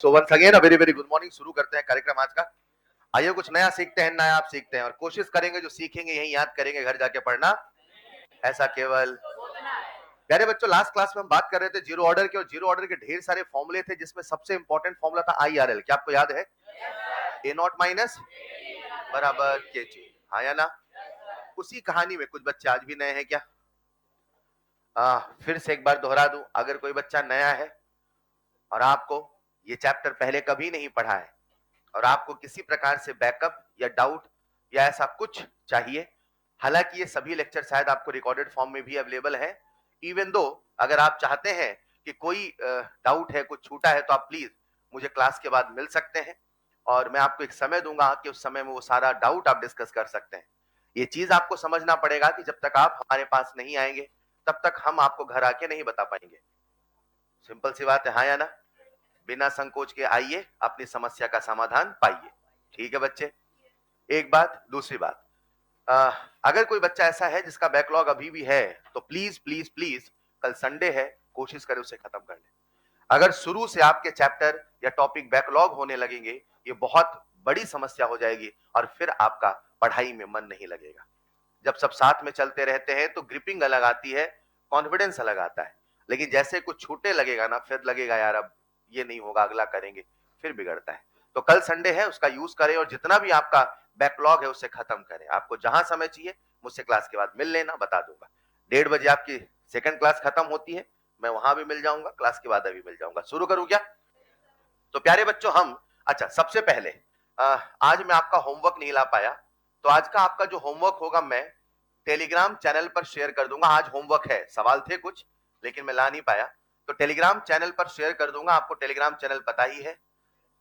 सो once again very very good morning. शुरू करते हैं कार्यक्रम आज का। आइए कुछ नया सीखते हैं, नया आप सीखते हैं और कोशिश करेंगे जो सीखेंगे यही याद करेंगे, घर जाके पढ़ना ऐसा केवल प्यारे बच्चों। लास्ट क्लास में हम बात कर रहे थे जीरो ऑर्डर के, और जीरो ऑर्डर के ढेर सारे फॉर्मूले थे जिसमें सबसे इंपॉर्टेंट फॉर्मूला था IRL। क्या आपको याद है? ए नॉट माइनस बराबर के टी, हाँ या ना? उसी कहानी में कुछ बच्चे आज भी नए हैं क्या? फिर से एक बार दोहरा दूं, अगर कोई बच्चा नया है और आपको ये चैप्टर पहले कभी नहीं पढ़ा है और आपको किसी प्रकार से बैकअप या डाउट या ऐसा कुछ चाहिए, हालांकि ये सभी लेक्चर शायद आपको रिकॉर्डेड फॉर्म में भी अवेलेबल है। इवन दो अगर आप चाहते हैं कि कोई डाउट है, कुछ छूटा है, तो आप प्लीज मुझे क्लास के बाद मिल सकते हैं और मैं आपको एक समय दूंगा कि उस समय में वो सारा डाउट आप डिस्कस कर सकते हैं। ये चीज आपको समझना पड़ेगा कि जब तक आप हमारे पास नहीं आएंगे तब तक हम आपको घर आके नहीं बता पाएंगे। सिंपल सी बात है, हाँ या ना? बिना संकोच के आइए, अपनी समस्या का समाधान पाइए। ठीक है बच्चे? एक बात। दूसरी बात, अगर कोई बच्चा ऐसा है जिसका बैकलॉग अभी भी है तो प्लीज प्लीज प्लीज कल संडे है, कोशिश करें उसे खत्म कर ले। अगर शुरू से आपके चैप्टर या टॉपिक बैकलॉग होने लगेंगे, ये बहुत बड़ी समस्या हो जाएगी और फिर आपका पढ़ाई में मन नहीं लगेगा। जब सब साथ में चलते रहते हैं तो ग्रिपिंग अलग आती है, कॉन्फिडेंस अलग आता है, लेकिन जैसे कुछ छूटने लगेगा ना, फिर लगेगा यार अब ये नहीं होगा, अगला करेंगे, फिर बिगड़ता है। तो कल संडे है, उसका यूज करें और जितना भी आपका बैकलॉग है उसे खत्म करें। आपको जहां समय चाहिए मुझसे क्लास के बाद मिल लेना, बता दूंगा। 1:30 बजे आपकी सेकंड क्लास खत्म होती है, मैं वहां भी मिल जाऊंगा, क्लास के बाद अभी मिल जाऊंगा। शुरू करूं क्या? तो प्यारे बच्चों हम, अच्छा सबसे पहले आज मैं आपका होमवर्क नहीं ला पाया, तो आज का आपका जो होमवर्क होगा मैं टेलीग्राम चैनल पर शेयर कर दूंगा। आज होमवर्क है, सवाल थे कुछ लेकिन मैं ला नहीं पाया, तो टेलीग्राम चैनल पर शेयर कर दूंगा। आपको टेलीग्राम चैनल पता ही है,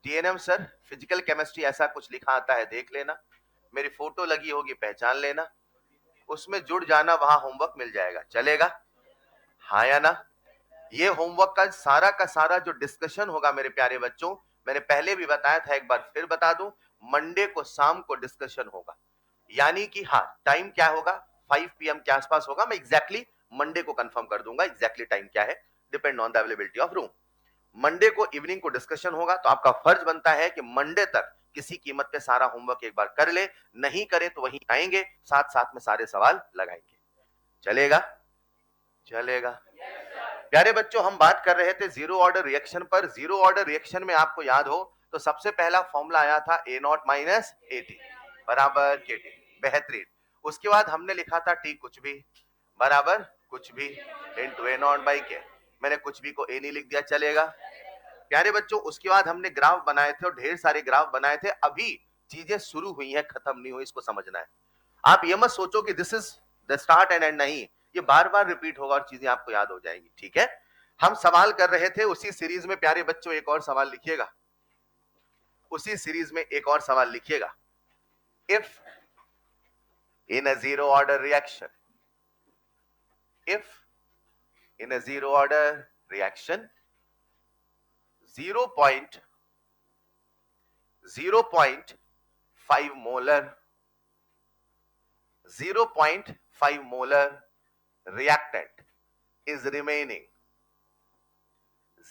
TNM सर फिजिकल केमिस्ट्री ऐसा कुछ लिखा आता है, देख लेना, मेरी फोटो लगी होगी पहचान लेना, उसमें जुड़ जाना, वहां होमवर्क मिल जाएगा। चलेगा, हाँ या ना? ये होमवर्क का सारा जो डिस्कशन होगा मेरे प्यारे बच्चों, मैंने पहले भी बताया था, एक बार फिर बता दूं, मंडे को शाम को डिस्कशन होगा। यानी कि हाँ, टाइम क्या होगा, 5 PM के आसपास होगा। मैं एग्जैक्टली मंडे को कंफर्म कर दूंगा एग्जैक्टली टाइम क्या है, depend on the availability of room. Monday को इवनिंग को डिस्कशन होगा, तो आपका फर्ज बनता है कि मंडे तक किसी कीमत पे सारा होमवर्क एक बार कर ले, नहीं करें तो वहीं आएंगे, साथ साथ में सारे सवाल लगाएंगे। चलेगा? चलेगा। प्यारे बच्चों हम बात कर रहे थे जीरो ऑर्डर रिएक्शन पर। जीरो ऑर्डर रिएक्शन में आपको याद हो तो सबसे पहला फॉर्मूला आया था ए नॉट माइनस ए टी बराबर के टी। बेहतरीन। उसके बाद हमने लिखा था टी कुछ भी बराबर कुछ भी इंटू ए नॉट बाई के। मैंने कुछ भी को ए नहीं लिख दिया, चलेगा? प्यारे बच्चों उसके बाद हमने ग्राफ बनाए थे और ढेर सारे ग्राफ बनाए थे। अभी चीजें शुरू हुई हैं, खत्म नहीं हुई, इसको समझना है। आप ये मत सोचो कि this is the start and and, नहीं, ये बार बार रिपीट होगा और चीजें आपको याद हो जाएंगी। ठीक है? हम सवाल कर रहे थे उसी सीरीज में। प्यारे बच्चों एक और सवाल लिखिएगा, उसी सीरीज में एक और सवाल लिखिएगा। If in a zero order reaction, if in a zero order reaction 0.5 molar 0.5 molar reactant is remaining.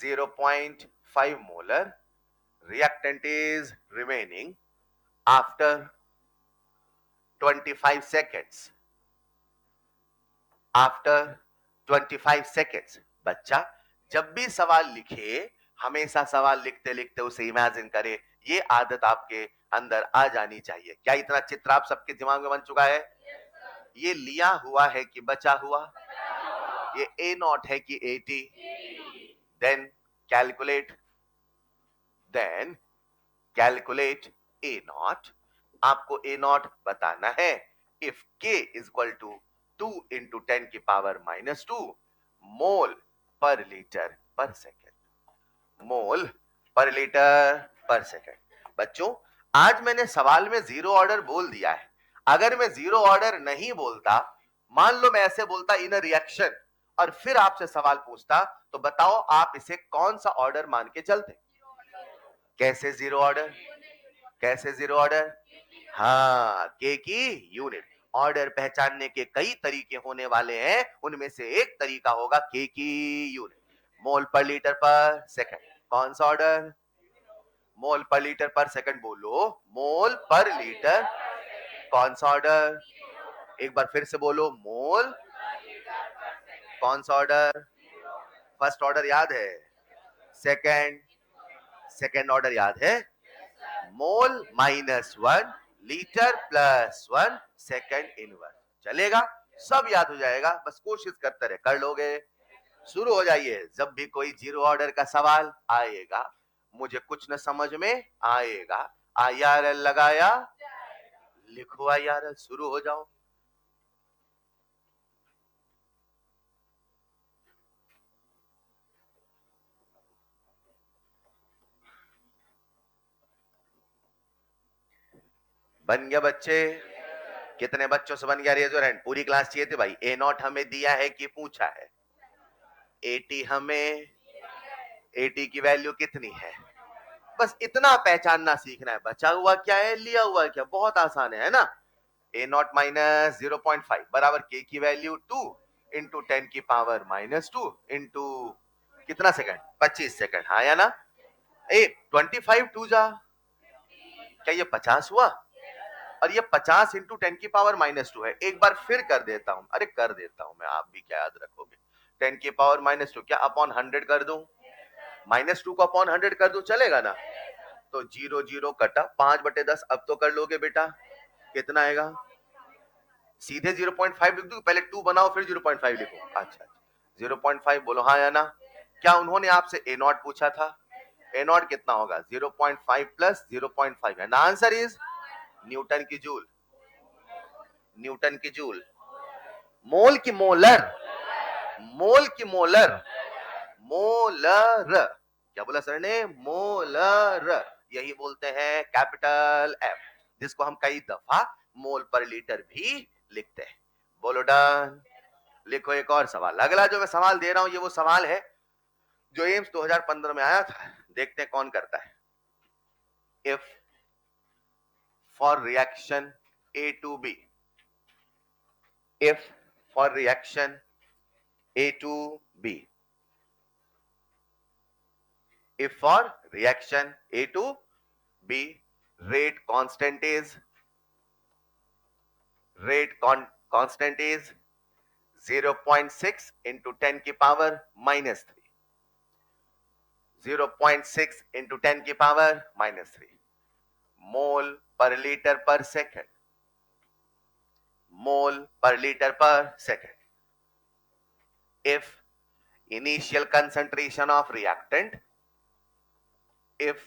0.5 molar reactant is remaining after 25 seconds. After 25 seconds. बच्चा जब भी सवाल लिखे, हमेशा सवाल लिखते लिखते उसे इमेजिन करे। ये आदत आपके अंदर आ जानी चाहिए। क्या इतना चित्र आप सबके दिमाग में बन चुका है? ये लिया हुआ है कि बचा हुआ? ये ए नॉट है कि 80? Then calculate, then calculate A naught. आपको ए नॉट बताना है। इफ के इज इक्वल टू 2 इंटू 10 की पावर -2 मोल पर लीटर पर सेकेंड। मोल पर लीटर पर सेकेंड। बच्चों आज मैंने सवाल में जीरो ऑर्डर बोल दिया है। अगर मैं जीरो ऑर्डर नहीं बोलता, मान लो मैं ऐसे बोलता इन अ रिएक्शन, और फिर आपसे सवाल पूछता, तो बताओ आप इसे कौन सा ऑर्डर मान के चलते? कैसे जीरो ऑर्डर? कैसे जीरो ऑर्डर? हाँ, के की यूनिट। ऑर्डर पहचानने के कई तरीके होने वाले हैं, उनमें से एक तरीका होगा के की यूनिट, मोल पर लीटर पर सेकंड। कौन सा ऑर्डर? मोल पर लीटर पर सेकंड बोलो, मोल पर लीटर। कौन सा ऑर्डर? एक बार फिर से बोलो, मोल। कौन सा ऑर्डर? फर्स्ट ऑर्डर याद है? सेकंड? सेकंड ऑर्डर याद है? मोल -1 लीटर +1 सेकंड इनवर्स। चलेगा? सब याद हो जाएगा, बस कोशिश करते रहे, कर लोगे। शुरू हो जाइए। जब भी कोई जीरो ऑर्डर का सवाल आएगा, मुझे कुछ न समझ में आएगा, IRL लगाया, लिखो IRL, शुरू हो जाओ। बन गया बच्चे? कितने बच्चों से बन गया? Raise your hand. पूरी क्लास चाहिए थी भाई। A0 हमें दिया है कि पूछा है? 80 हमें, 80 की वैल्यू कितनी है? बस इतना पहचानना सीखना है। बचा हुआ क्या है, लिया हुआ क्या? बहुत आसान है ना? A0 माइनस 0.5 बराबर K की वैल्यू 2 इंटू 10 की पावर -2 इंटू कितना सेकंड? 25 सेकंड। हाँ या ना? 25 2 जा, क्या ये 50 हुआ? और ये 50 इंटू 10 की पावर -2 है। एक बार फिर कर देता हूं, अरे कर देता हूं मैं, आप भी क्या याद रखोगे? 10 की पावर -2 क्या अपॉन 100 कर दूं? -2 को अपॉन 100 कर दूं, चलेगा ना? तो 0 0 कटा, 5/10। अब तो कर लोगे बेटा, कितना आएगा? सीधे 0.5 लिख दूं, पहले 2 बनाओ फिर 0.5 लिखो? अच्छा, 0.5 बोलो हाँ या ना? क्या उन्होंने आपसे A0 पूछा था? A0 कितना होगा? 0.5 प्लस 0.5 है ना? आंसर इज न्यूटन की जूल। न्यूटन की जूल। मोल की मोलर? मोल की मोलर? मोलर। क्या बोला सर ने? मोलर। यही बोलते हैं कैपिटल F, जिसको हम कई दफा मोल पर लीटर भी लिखते हैं। बोलो डन। लिखो एक और सवाल। अगला जो मैं सवाल दे रहा हूं, ये वो सवाल है जो एम्स 2015 में आया था। देखते हैं कौन करता है। If for reaction A to B, if for reaction A to B, if for reaction A to B, rate constant is constant is 0.6 into 10 की पावर -3, 0.6 into 10 की पावर -3 मोल पर लीटर पर सेकंड, मोल पर लीटर पर second. If initial concentration of reactant, if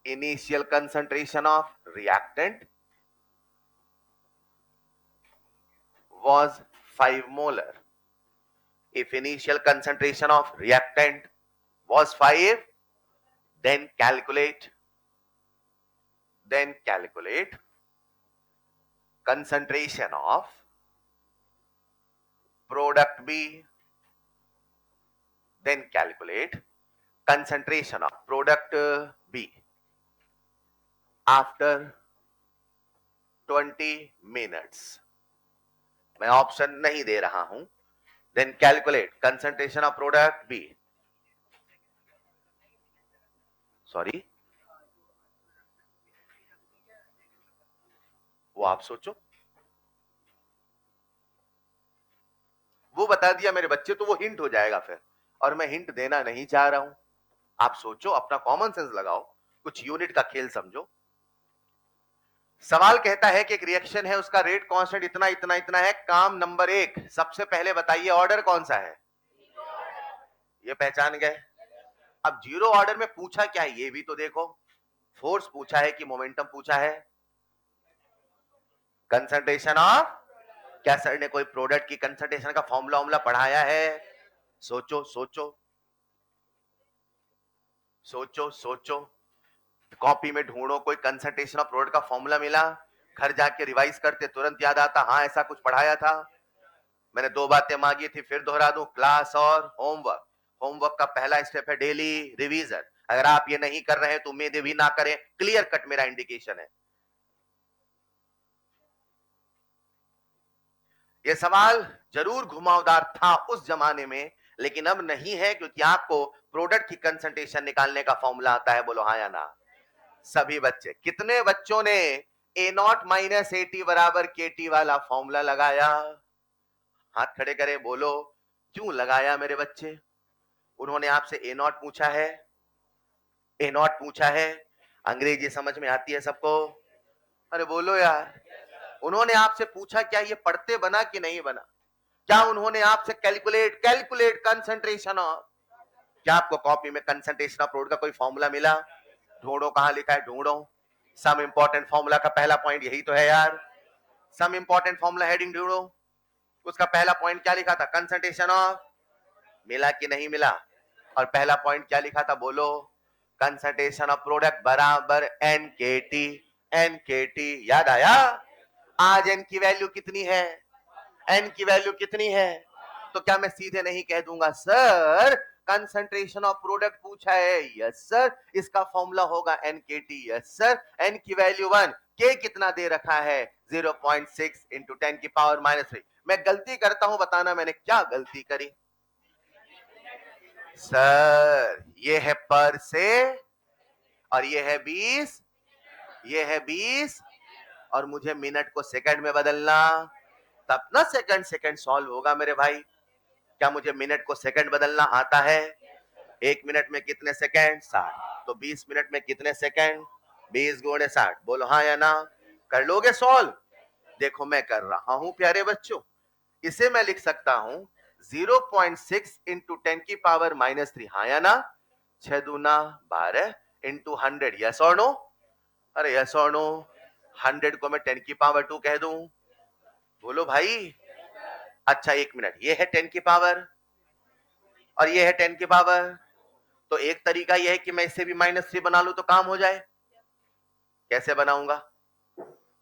initial concentration of reactant was 5 molar, if initial concentration of reactant was 5, then calculate concentration of product B, then calculate concentration of product B after 20 minutes. मैं option नहीं दे रहा हूं। then calculate concentration of product B. Sorry, वो आप सोचो। वो बता दिया मेरे बच्चे, तो वो हिंट हो जाएगा फिर, और मैं हिंट देना नहीं चाह रहा हूं। आप सोचो, अपना कॉमन सेंस लगाओ, कुछ यूनिट का खेल समझो। सवाल कहता है कि एक रिएक्शन है, उसका रेट कांस्टेंट इतना इतना इतना है। काम नंबर 1, सबसे पहले बताइए ऑर्डर कौन सा है? ये पहचान गए? अब जीरो ऑर्डर में पूछा क्या है ये भी तो देखो। फोर्स पूछा है कि मोमेंटम पूछा है? Concentration of. क्या सर ने कोई प्रोडक्ट की कंसंट्रेशन का फॉर्मूला पढ़ाया है? सोचो सोचो सोचो सोचो, कॉपी में ढूंढो, कोई कंसंट्रेशन ऑफ प्रोडक्ट का फॉर्मूला मिला? घर जाके रिवाइज करते, तुरंत याद आता, हाँ ऐसा कुछ पढ़ाया था। मैंने 2 बातें मांगी थी, फिर दोहरा दूं, क्लास और होमवर्क। होमवर्क का पहला स्टेप है डेली रिवीजन। अगर आप ये नहीं कर रहे हैं तो उम्मीद भी ना करें, क्लियर कट मेरा इंडिकेशन है। यह सवाल जरूर घुमावदार था उस जमाने में लेकिन अब नहीं है, क्योंकि आपको प्रोडक्ट की कंसंट्रेशन निकालने का फॉर्मूला आता है। बोलो हाँ या ना? सभी बच्चे, कितने बच्चों ने ए नॉट माइनस ए टी बराबर के टी वाला फॉर्मूला लगाया? हाथ खड़े करें, बोलो क्यों लगाया मेरे बच्चे? उन्होंने आपसे ए नॉट पूछा है, ए नॉट पूछा है। अंग्रेजी समझ में आती है सबको? अरे बोलो यार। उन्होंने आपसे पूछा क्या ये पढ़ते बना कि नहीं बना? क्या उन्होंने आपसे कैलकुलेट कैलकुलेट कंसंट्रेशन ऑफ, क्या आपको कॉपी में कंसंट्रेशन ऑफ प्रोडक्ट का कोई फॉर्मूला मिला? ढूंढो, कहां लिखा है, ढूंढो। सम इंपॉर्टेंट फॉर्मूला का पहला पॉइंट यही तो है यार। सम इंपॉर्टेंट फॉर्मूला हेडिंग ढूंढो, उसका पहला पॉइंट क्या लिखा था? Concentration of. मिला कि नहीं मिला? और पहला पॉइंट क्या लिखा था, बोलो? कंसंट्रेशन ऑफ प्रोडक्ट बराबर N K T. N K T याद आया? आज एन की वैल्यू कितनी है? एन की वैल्यू कितनी है? तो क्या मैं सीधे नहीं कह दूंगा सर कंसंट्रेशन ऑफ प्रोडक्ट पूछा है? Yes sir. इसका फॉर्मूला होगा N K T. Yes sir. N की वैल्यू 1, के कितना दे रखा है? 0.6 इंटू 10 की पावर -3। मैं गलती करता हूं, बताना मैंने क्या गलती करी? सर ये है पर से, और ये है 20, ये है 20, और मुझे मिनट को सेकंड में बदलना, तब ना सेकंड सेकंड सॉल्व होगा मेरे भाई। क्या मुझे मिनट को सेकंड बदलना आता है? 1 मिनट में कितने सेकंड? 60। तो 20 मिनट में कितने सेकंड? 20 गुणे 60। बोलो हाँ या ना? कर लोगे सॉल्व? देखो मैं कर रहा हूं प्यारे बच्चों। इसे मैं लिख सकता हूं 0.6 इंटू 10 की पावर -3। हाँ या ना? 6 दूना 12 इंटू 100। यस और नो? अरे यस और नो? 100 को मैं 10 की पावर 2 कह दूं? बोलो भाई। अच्छा 1 मिनट, ये है 10 की पावर और ये है 10 की पावर। तो एक तरीका ये है कि मैं इसे भी -3 बना लूं तो काम हो जाए। कैसे बनाऊंगा?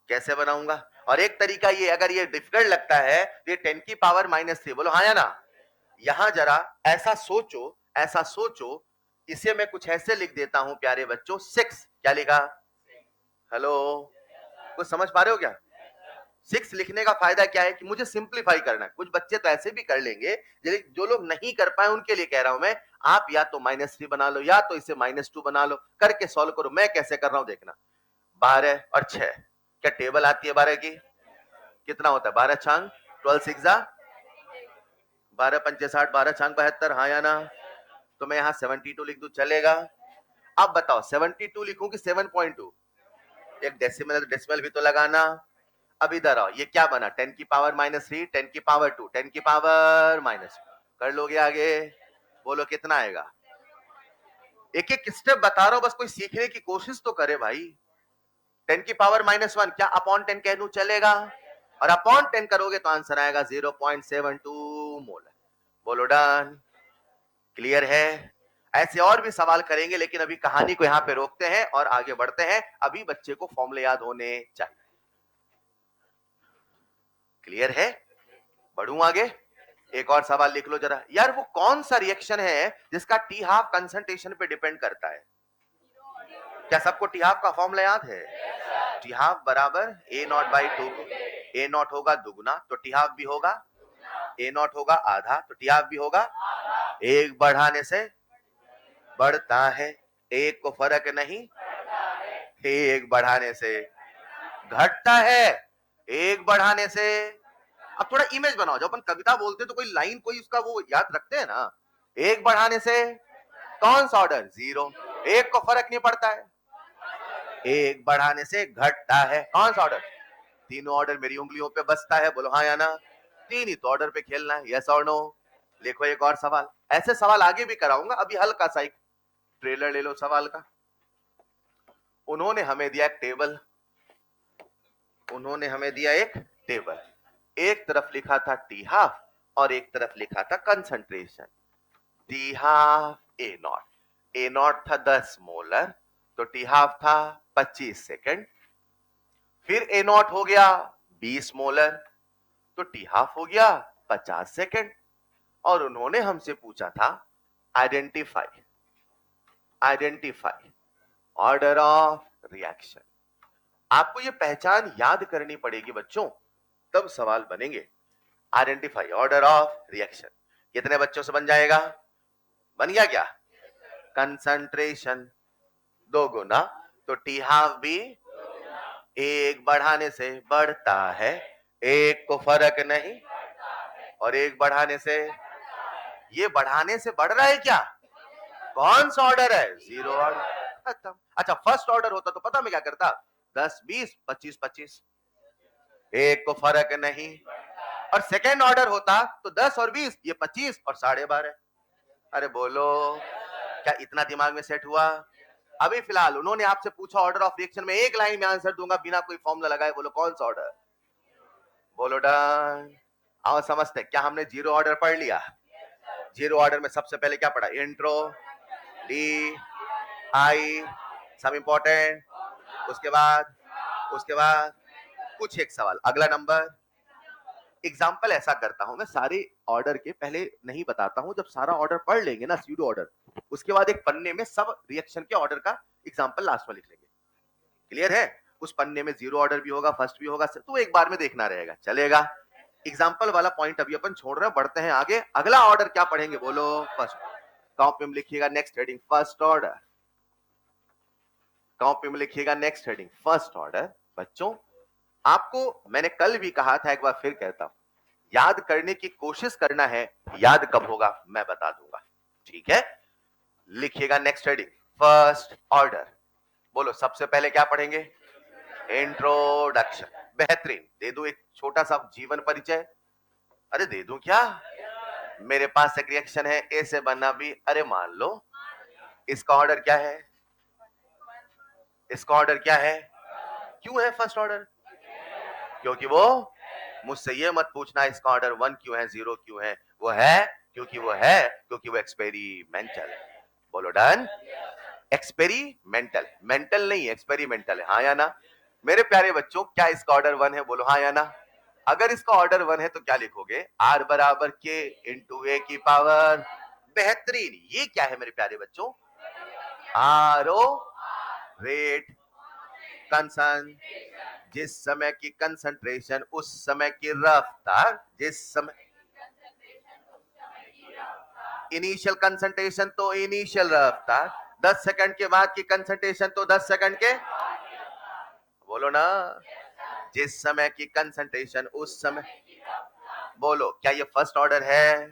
कैसे बनाऊंगा? और एक तरीका ये, अगर ये डिफिकल्ट लगता है तो ये 10 की पावर -3। बोलो हाँ या ना? यहां जरा ऐसा सोचो, ऐसा सोचो। इसे मैं कुछ ऐसे लिख देता हूं प्यारे बच्चों, 6। क्या लिखा? हेलो, कुछ समझ पा रहे हो क्या? 6 लिखने का फायदा क्या है कि मुझे सिंप्लीफाई करना है। कुछ बच्चे तो ऐसे भी कर लेंगे, जो लोग नहीं कर पाए उनके लिए कह रहा हूं मैं। आप या तो -3 बना लो या तो इसे -2 बना लो, करके सॉल्व करो। मैं कैसे कर रहा हूं देखना। 12 और 6, क्या टेबल आती है 12 की? कितना होता है? 12 छांग 12 6 12 पंचे 60, 12 छांग 72। हाँ या ना? तो मैं यहाँ 72 लिख दूं, चलेगा? अब बताओ 72 लिखूं कि 7.2? एक डेसिमल है तो डेसिमल भी तो लगाना। अब इधर आओ, ये क्या बना? 10 की पावर -3, 10 की पावर 2, 10 की पावर -2। कर लोगे आगे? बोलो कितना आएगा? एक एक स्टेप बता रहा हूं, बस कोई सीखने की कोशिश तो करे भाई। 10 की पावर -1 क्या अपॉन 10 कह दूं? चलेगा? और अपॉन 10 करोगे तो आंसर आएगा 0.72 मोल। बोलो डन। क्लियर है? ऐसे और भी सवाल करेंगे, लेकिन अभी कहानी को यहां पे रोकते हैं और आगे बढ़ते हैं। अभी बच्चे को फॉर्मूले याद होने चाहिए। क्लियर है? बढ़ूं आगे? एक और सवाल लिख लो जरा यार। वो कौन सा रिएक्शन है जिसका टी हाफ कंसंट्रेशन पे डिपेंड करता है? क्या सबको टी हाफ का फॉर्मूला याद है? टी हाफ बराबर ए नॉट बाई 2। ए नॉट होगा दुगना तो टी हाफ भी होगा, ए नॉट होगा आधा तो टी हाफ भी होगा। एक बढ़ाने से बढ़ता है, एक को फर्क नहीं, एक बढ़ाने से घटता है, एक बढ़ाने से। अब थोड़ा इमेज बनाओ, जब अपन कविता बोलते हैं तो कोई लाइन, कोई उसका वो याद रखते हैं ना। एक बढ़ाने से कौन सा ऑर्डर? 0। एक को फर्क नहीं पड़ता है, एक बढ़ाने से घटता है, कौन सा ऑर्डर? तीनों ऑर्डर मेरी उंगलियों पे बसता है। बोलो हाँ या ना? तीन ही तो ऑर्डर पे खेलना है। यस और नो? देखो एक और सवाल, ऐसे सवाल आगे भी कराऊंगा। अभी हल्का सा एक ट्रेलर ले लो सवाल का। उन्होंने हमें दिया एक टेबल, उन्होंने हमें दिया एक टेबल। एक तरफ लिखा था टी हाफ और एक तरफ लिखा था concentration. T half A not, A not था 10 मोलर तो टी हाफ था 25 सेकंड। फिर ए नॉट हो गया 20 मोलर तो टी हाफ हो गया 50 सेकंड। और उन्होंने हमसे पूछा था identify, identify order of reaction. आपको ये पहचान याद करनी पड़ेगी बच्चों, तब सवाल बनेंगे। Identify order of reaction. कितने बच्चों से बन जाएगा? बन गया क्या? कंसंट्रेशन 2 गुना, तो टी हाफ भी 1 बढ़ाने से बढ़ता है, 1 को फर्क नहीं, और 1 बढ़ाने से, ये बढ़ाने से बढ़ रहा है क्या? कौन सा ऑर्डर है? 0 ऑर्डर, खत्म। अच्छा, फर्स्ट ऑर्डर होता तो पता मैं क्या करता? 10 20 25 25, 1 को फर्क नहीं। और सेकेंड ऑर्डर होता तो 10 और 20, ये 25 और 12.5। अरे बोलो, क्या इतना दिमाग में सेट हुआ? अभी फिलहाल उन्होंने आपसे पूछा ऑर्डर ऑफ रिएक्शन में, एक लाइन में आंसर दूंगा बिना कोई फॉर्मूला लगाए, बोलो कौन सा ऑर्डर? बोलो डन। आओ समझते, क्या हमने 0 ऑर्डर पढ़ लिया? 0 ऑर्डर में सबसे पहले क्या पढ़ा? इंट्रो, डी आई, सब इंपॉर्टेंट। उसके बाद कुछ एक सवाल। अगला नंबर, एग्जाम्पल ऐसा करता हूं मैं, सारे ऑर्डर के पहले नहीं बताता हूं, जब सारा ऑर्डर पढ़ लेंगे ना, स्यूडो ऑर्डर, उसके बाद एक पन्ने में सब रिएक्शन के ऑर्डर का एग्जाम्पल लास्ट में लिख लेंगे। क्लियर है? उस पन्ने में 0 ऑर्डर भी होगा, फर्स्ट भी होगा, तो एक बार में देखना रहेगा, चलेगा। एग्जाम्पल वाला पॉइंट अभी अपन छोड़ रहे हैं, बढ़ते हैं आगे। अगला ऑर्डर क्या पढ़ेंगे? बोलो फर्स्ट। कॉपी में लिखिएगा next heading first order. Copy में लिखिएगा नेक्स्ट हेडिंग फर्स्ट ऑर्डर। बच्चों, आपको मैंने कल भी कहा था, एक बार फिर कहता हूं, याद करने की कोशिश करना है। याद कब होगा मैं बता दूंगा, ठीक है? लिखिएगा नेक्स्ट हेडिंग फर्स्ट ऑर्डर। बोलो सबसे पहले क्या पढ़ेंगे? इंट्रोडक्शन। बेहतरीन। दे दूं एक छोटा सा जीवन परिचय? अरे दे दूं क्या? मेरे पास एक रिएक्शन है, ए से बना बी। अरे मान लो, इसका ऑर्डर क्या है? इसका ऑर्डर क्या है? क्यों है फर्स्ट ऑर्डर? क्योंकि वो, मुझसे ये मत पूछना इसका ऑर्डर 1 क्यों है, 0 क्यों है। वो है क्योंकि वो एक्सपेरिमेंटल है। बोलो डन। एक्सपेरिमेंटल, मेंटल नहीं, एक्सपेरिमेंटल है, हाँ या ना? मेरे प्यारे बच्चों, क्या इसका ऑर्डर 1 है? बोलो हाँ या ना? अगर इसका ऑर्डर 1 है तो क्या लिखोगे? R बराबर के इंटू ए की पावर। बेहतरीन। ये क्या है मेरे प्यारे बच्चों? RO, रेट, कंसन, जिस समय की कंसंट्रेशन उस समय की रफ्तार, जिस समय इनिशियल कंसंट्रेशन तो इनिशियल रफ्तार, 10 सेकंड के बाद की कंसंट्रेशन तो 10 सेकंड के, बोलो ना, जिस समय की कंसंट्रेशन उस समय। बोलो क्या ये फर्स्ट ऑर्डर है?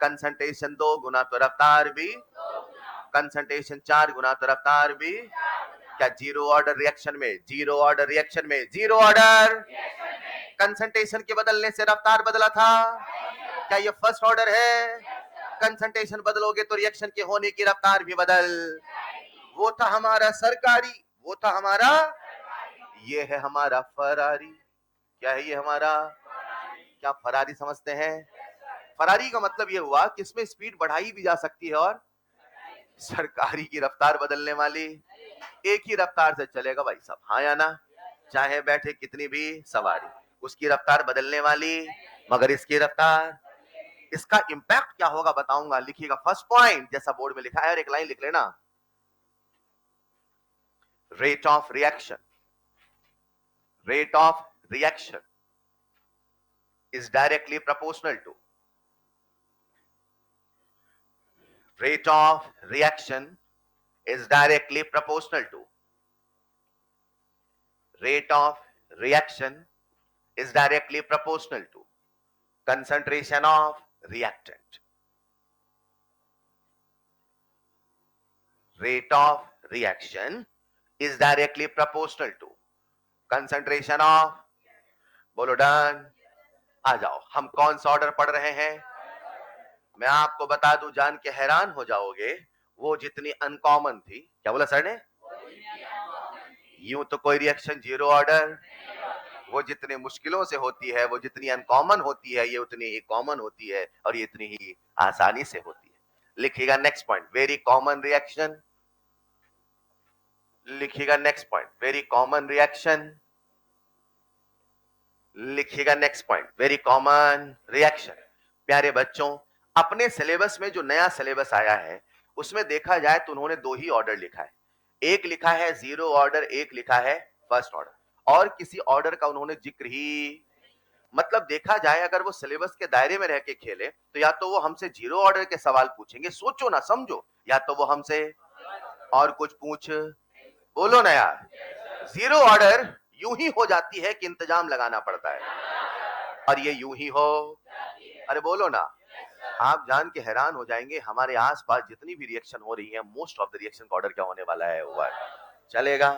कंसंट्रेशन 2 गुना तो रफ्तार भी, कंसंट्रेशन 4 गुना तो रफ्तार भी। क्या 0 ऑर्डर रिएक्शन में, 0 ऑर्डर रिएक्शन में, 0 ऑर्डर कंसंट्रेशन के बदलने से रफ्तार बदला था? क्या ये फर्स्ट ऑर्डर है? कंसंट्रेशन बदलोगे तो रिएक्शन के होने की रफ्तार भी बदल। वो था हमारा सरकारी, वो था हमारा, ये है हमारा फरारी। क्या है ये हमारा? क्या फरारी समझते हैं? फरारी का मतलब ये हुआ कि इसमें स्पीड बढ़ाई भी जा सकती है, और सरकारी की रफ्तार बदलने वाली, एक ही रफ्तार से चलेगा भाई साहब, हाँ या ना? चाहे बैठे कितनी भी सवारी, उसकी रफ्तार बदलने वाली, मगर इसकी रफ्तार। इसका इंपैक्ट क्या होगा बताऊंगा, लिखिएगा फर्स्ट पॉइंट जैसा बोर्ड में लिखा है, और एक लाइन लिख लेना, rate of reaction, rate of reaction is directly proportional to, rate of reaction is directly proportional to, rate of reaction is directly proportional to concentration of reactant. Rate of reaction is directly proportional to concentration of, बोलो done. आ जाओ, हम कौन सा order पढ़ रहे हैं? मैं आपको बता दूं, जान के हैरान हो जाओगे, वो जितनी अनकॉमन थी, क्या बोला सर ने? यूं तो कोई रिएक्शन 0 ऑर्डर, वो जितनी मुश्किलों से होती है, वो जितनी अनकॉमन होती है, ये उतनी ही कॉमन होती है, और ये इतनी ही आसानी से होती है। लिखिएगा next point, very common reaction. लिखिएगा next point, very common reaction. लिखिएगा next point, very common reaction. प्यारे बच्चों, अपने सिलेबस में जो नया सिलेबस आया है, उसमें देखा जाए तो उन्होंने 2 ही ऑर्डर लिखा है। एक लिखा है 0 ऑर्डर, एक लिखा है फर्स्ट ऑर्डर, और किसी ऑर्डर का उन्होंने जिक्र ही, मतलब देखा जाए अगर वो सिलेबस के दायरे में रह के खेले तो या तो वो हमसे जीरो ऑर्डर के सवाल पूछेंगे, सोचो ना, समझो, या तो वो हमसे और कुछ पूछ, बोलो ना यार, जीरो ऑर्डर यूं ही हो जाती है कि इंतजाम लगाना पड़ता है, और ये यूं ही हो, अरे बोलो ना, आप जान के हैरान हो जाएंगे हमारे आसपास जितनी भी रिएक्शन हो रही है, मोस्ट ऑफ द रिएक्शन का ऑर्डर क्या होने वाला है, हुआ है। चलेगा,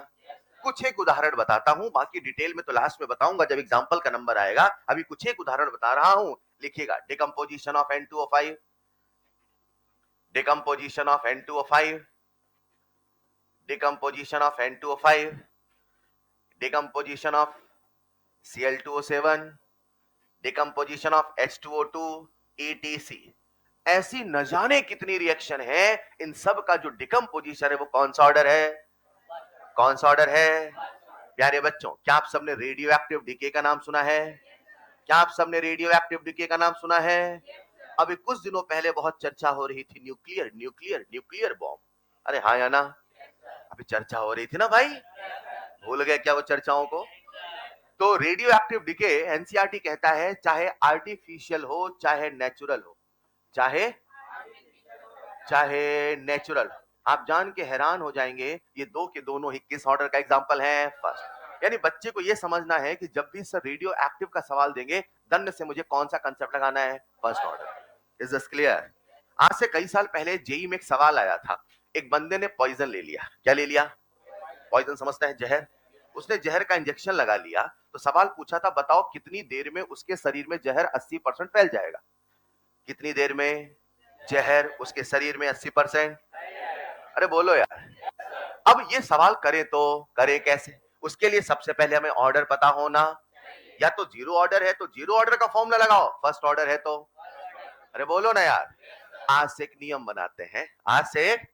कुछ एक उदाहरण बताता हूं, बाकी डिटेल में तो लास्ट में बताऊंगा जब एग्जांपल का नंबर आएगा। अभी कुछ एक उदाहरण बता रहा हूं, लिखिएगा। Decomposition of N2O5, decomposition of N2O5, decomposition of N2O5, decomposition of Cl2O7, decomposition of H2O2, ETC। ऐसी न जाने कितनी रिएक्शन है, इन सब का जो डिकम्पोजिशन है वो कौन सा ऑर्डर है, कौन सा ऑर्डर है? प्यारे बच्चों, क्या आप सबने रेडियो एक्टिव डीके का नाम सुना है? क्या आप सबने रेडियो एक्टिव डीके का नाम सुना है? अभी कुछ दिनों पहले बहुत चर्चा हो रही थी, न्यूक्लियर न्यूक्लियर न्यूक्लियर बॉम्ब। अरे हाँ या ना? अभी चर्चा हो रही थी ना भाई, भूल गए क्या वो चर्चाओं को? तो रेडियो एक्टिव डीके, एनसीईआरटी कहता है, चाहे आर्टिफिशियल हो चाहे नेचुरल हो, चाहे चाहे नेचुरल, आप जान के हैरान हो जाएंगे ये दो के दोनों ही किस ऑर्डर का एग्जांपल है? फर्स्ट। यानी बच्चे को ये समझना है कि जब भी सर रेडियो एक्टिव का सवाल देंगे, दंड से मुझे कौन सा कंसेप्ट लगाना है? First order. Is this clear? आज से कई साल पहले जेई में एक सवाल आया था, एक बंदे ने पॉइजन ले लिया। क्या ले लिया? पॉइजन समझते हैं, जहर। उसने जहर का इंजेक्शन लगा लिया, तो सवाल पूछा था, बताओ कितनी देर में उसके शरीर में जहर 80% फैल जाएगा? कितनी देर में जहर उसके शरीर में 80%? अरे बोलो यार। अब ये सवाल करें तो करें कैसे? उसके लिए सबसे पहले हमें ऑर्डर पता होना, या तो जीरो ऑर्डर है तो जीरो ऑर्डर का फॉर्मूला लगाओ, फर्स्ट ऑर्डर है तो, अरे बोलो ना यार। आज से एक नियम बनाते हैं, आज से एक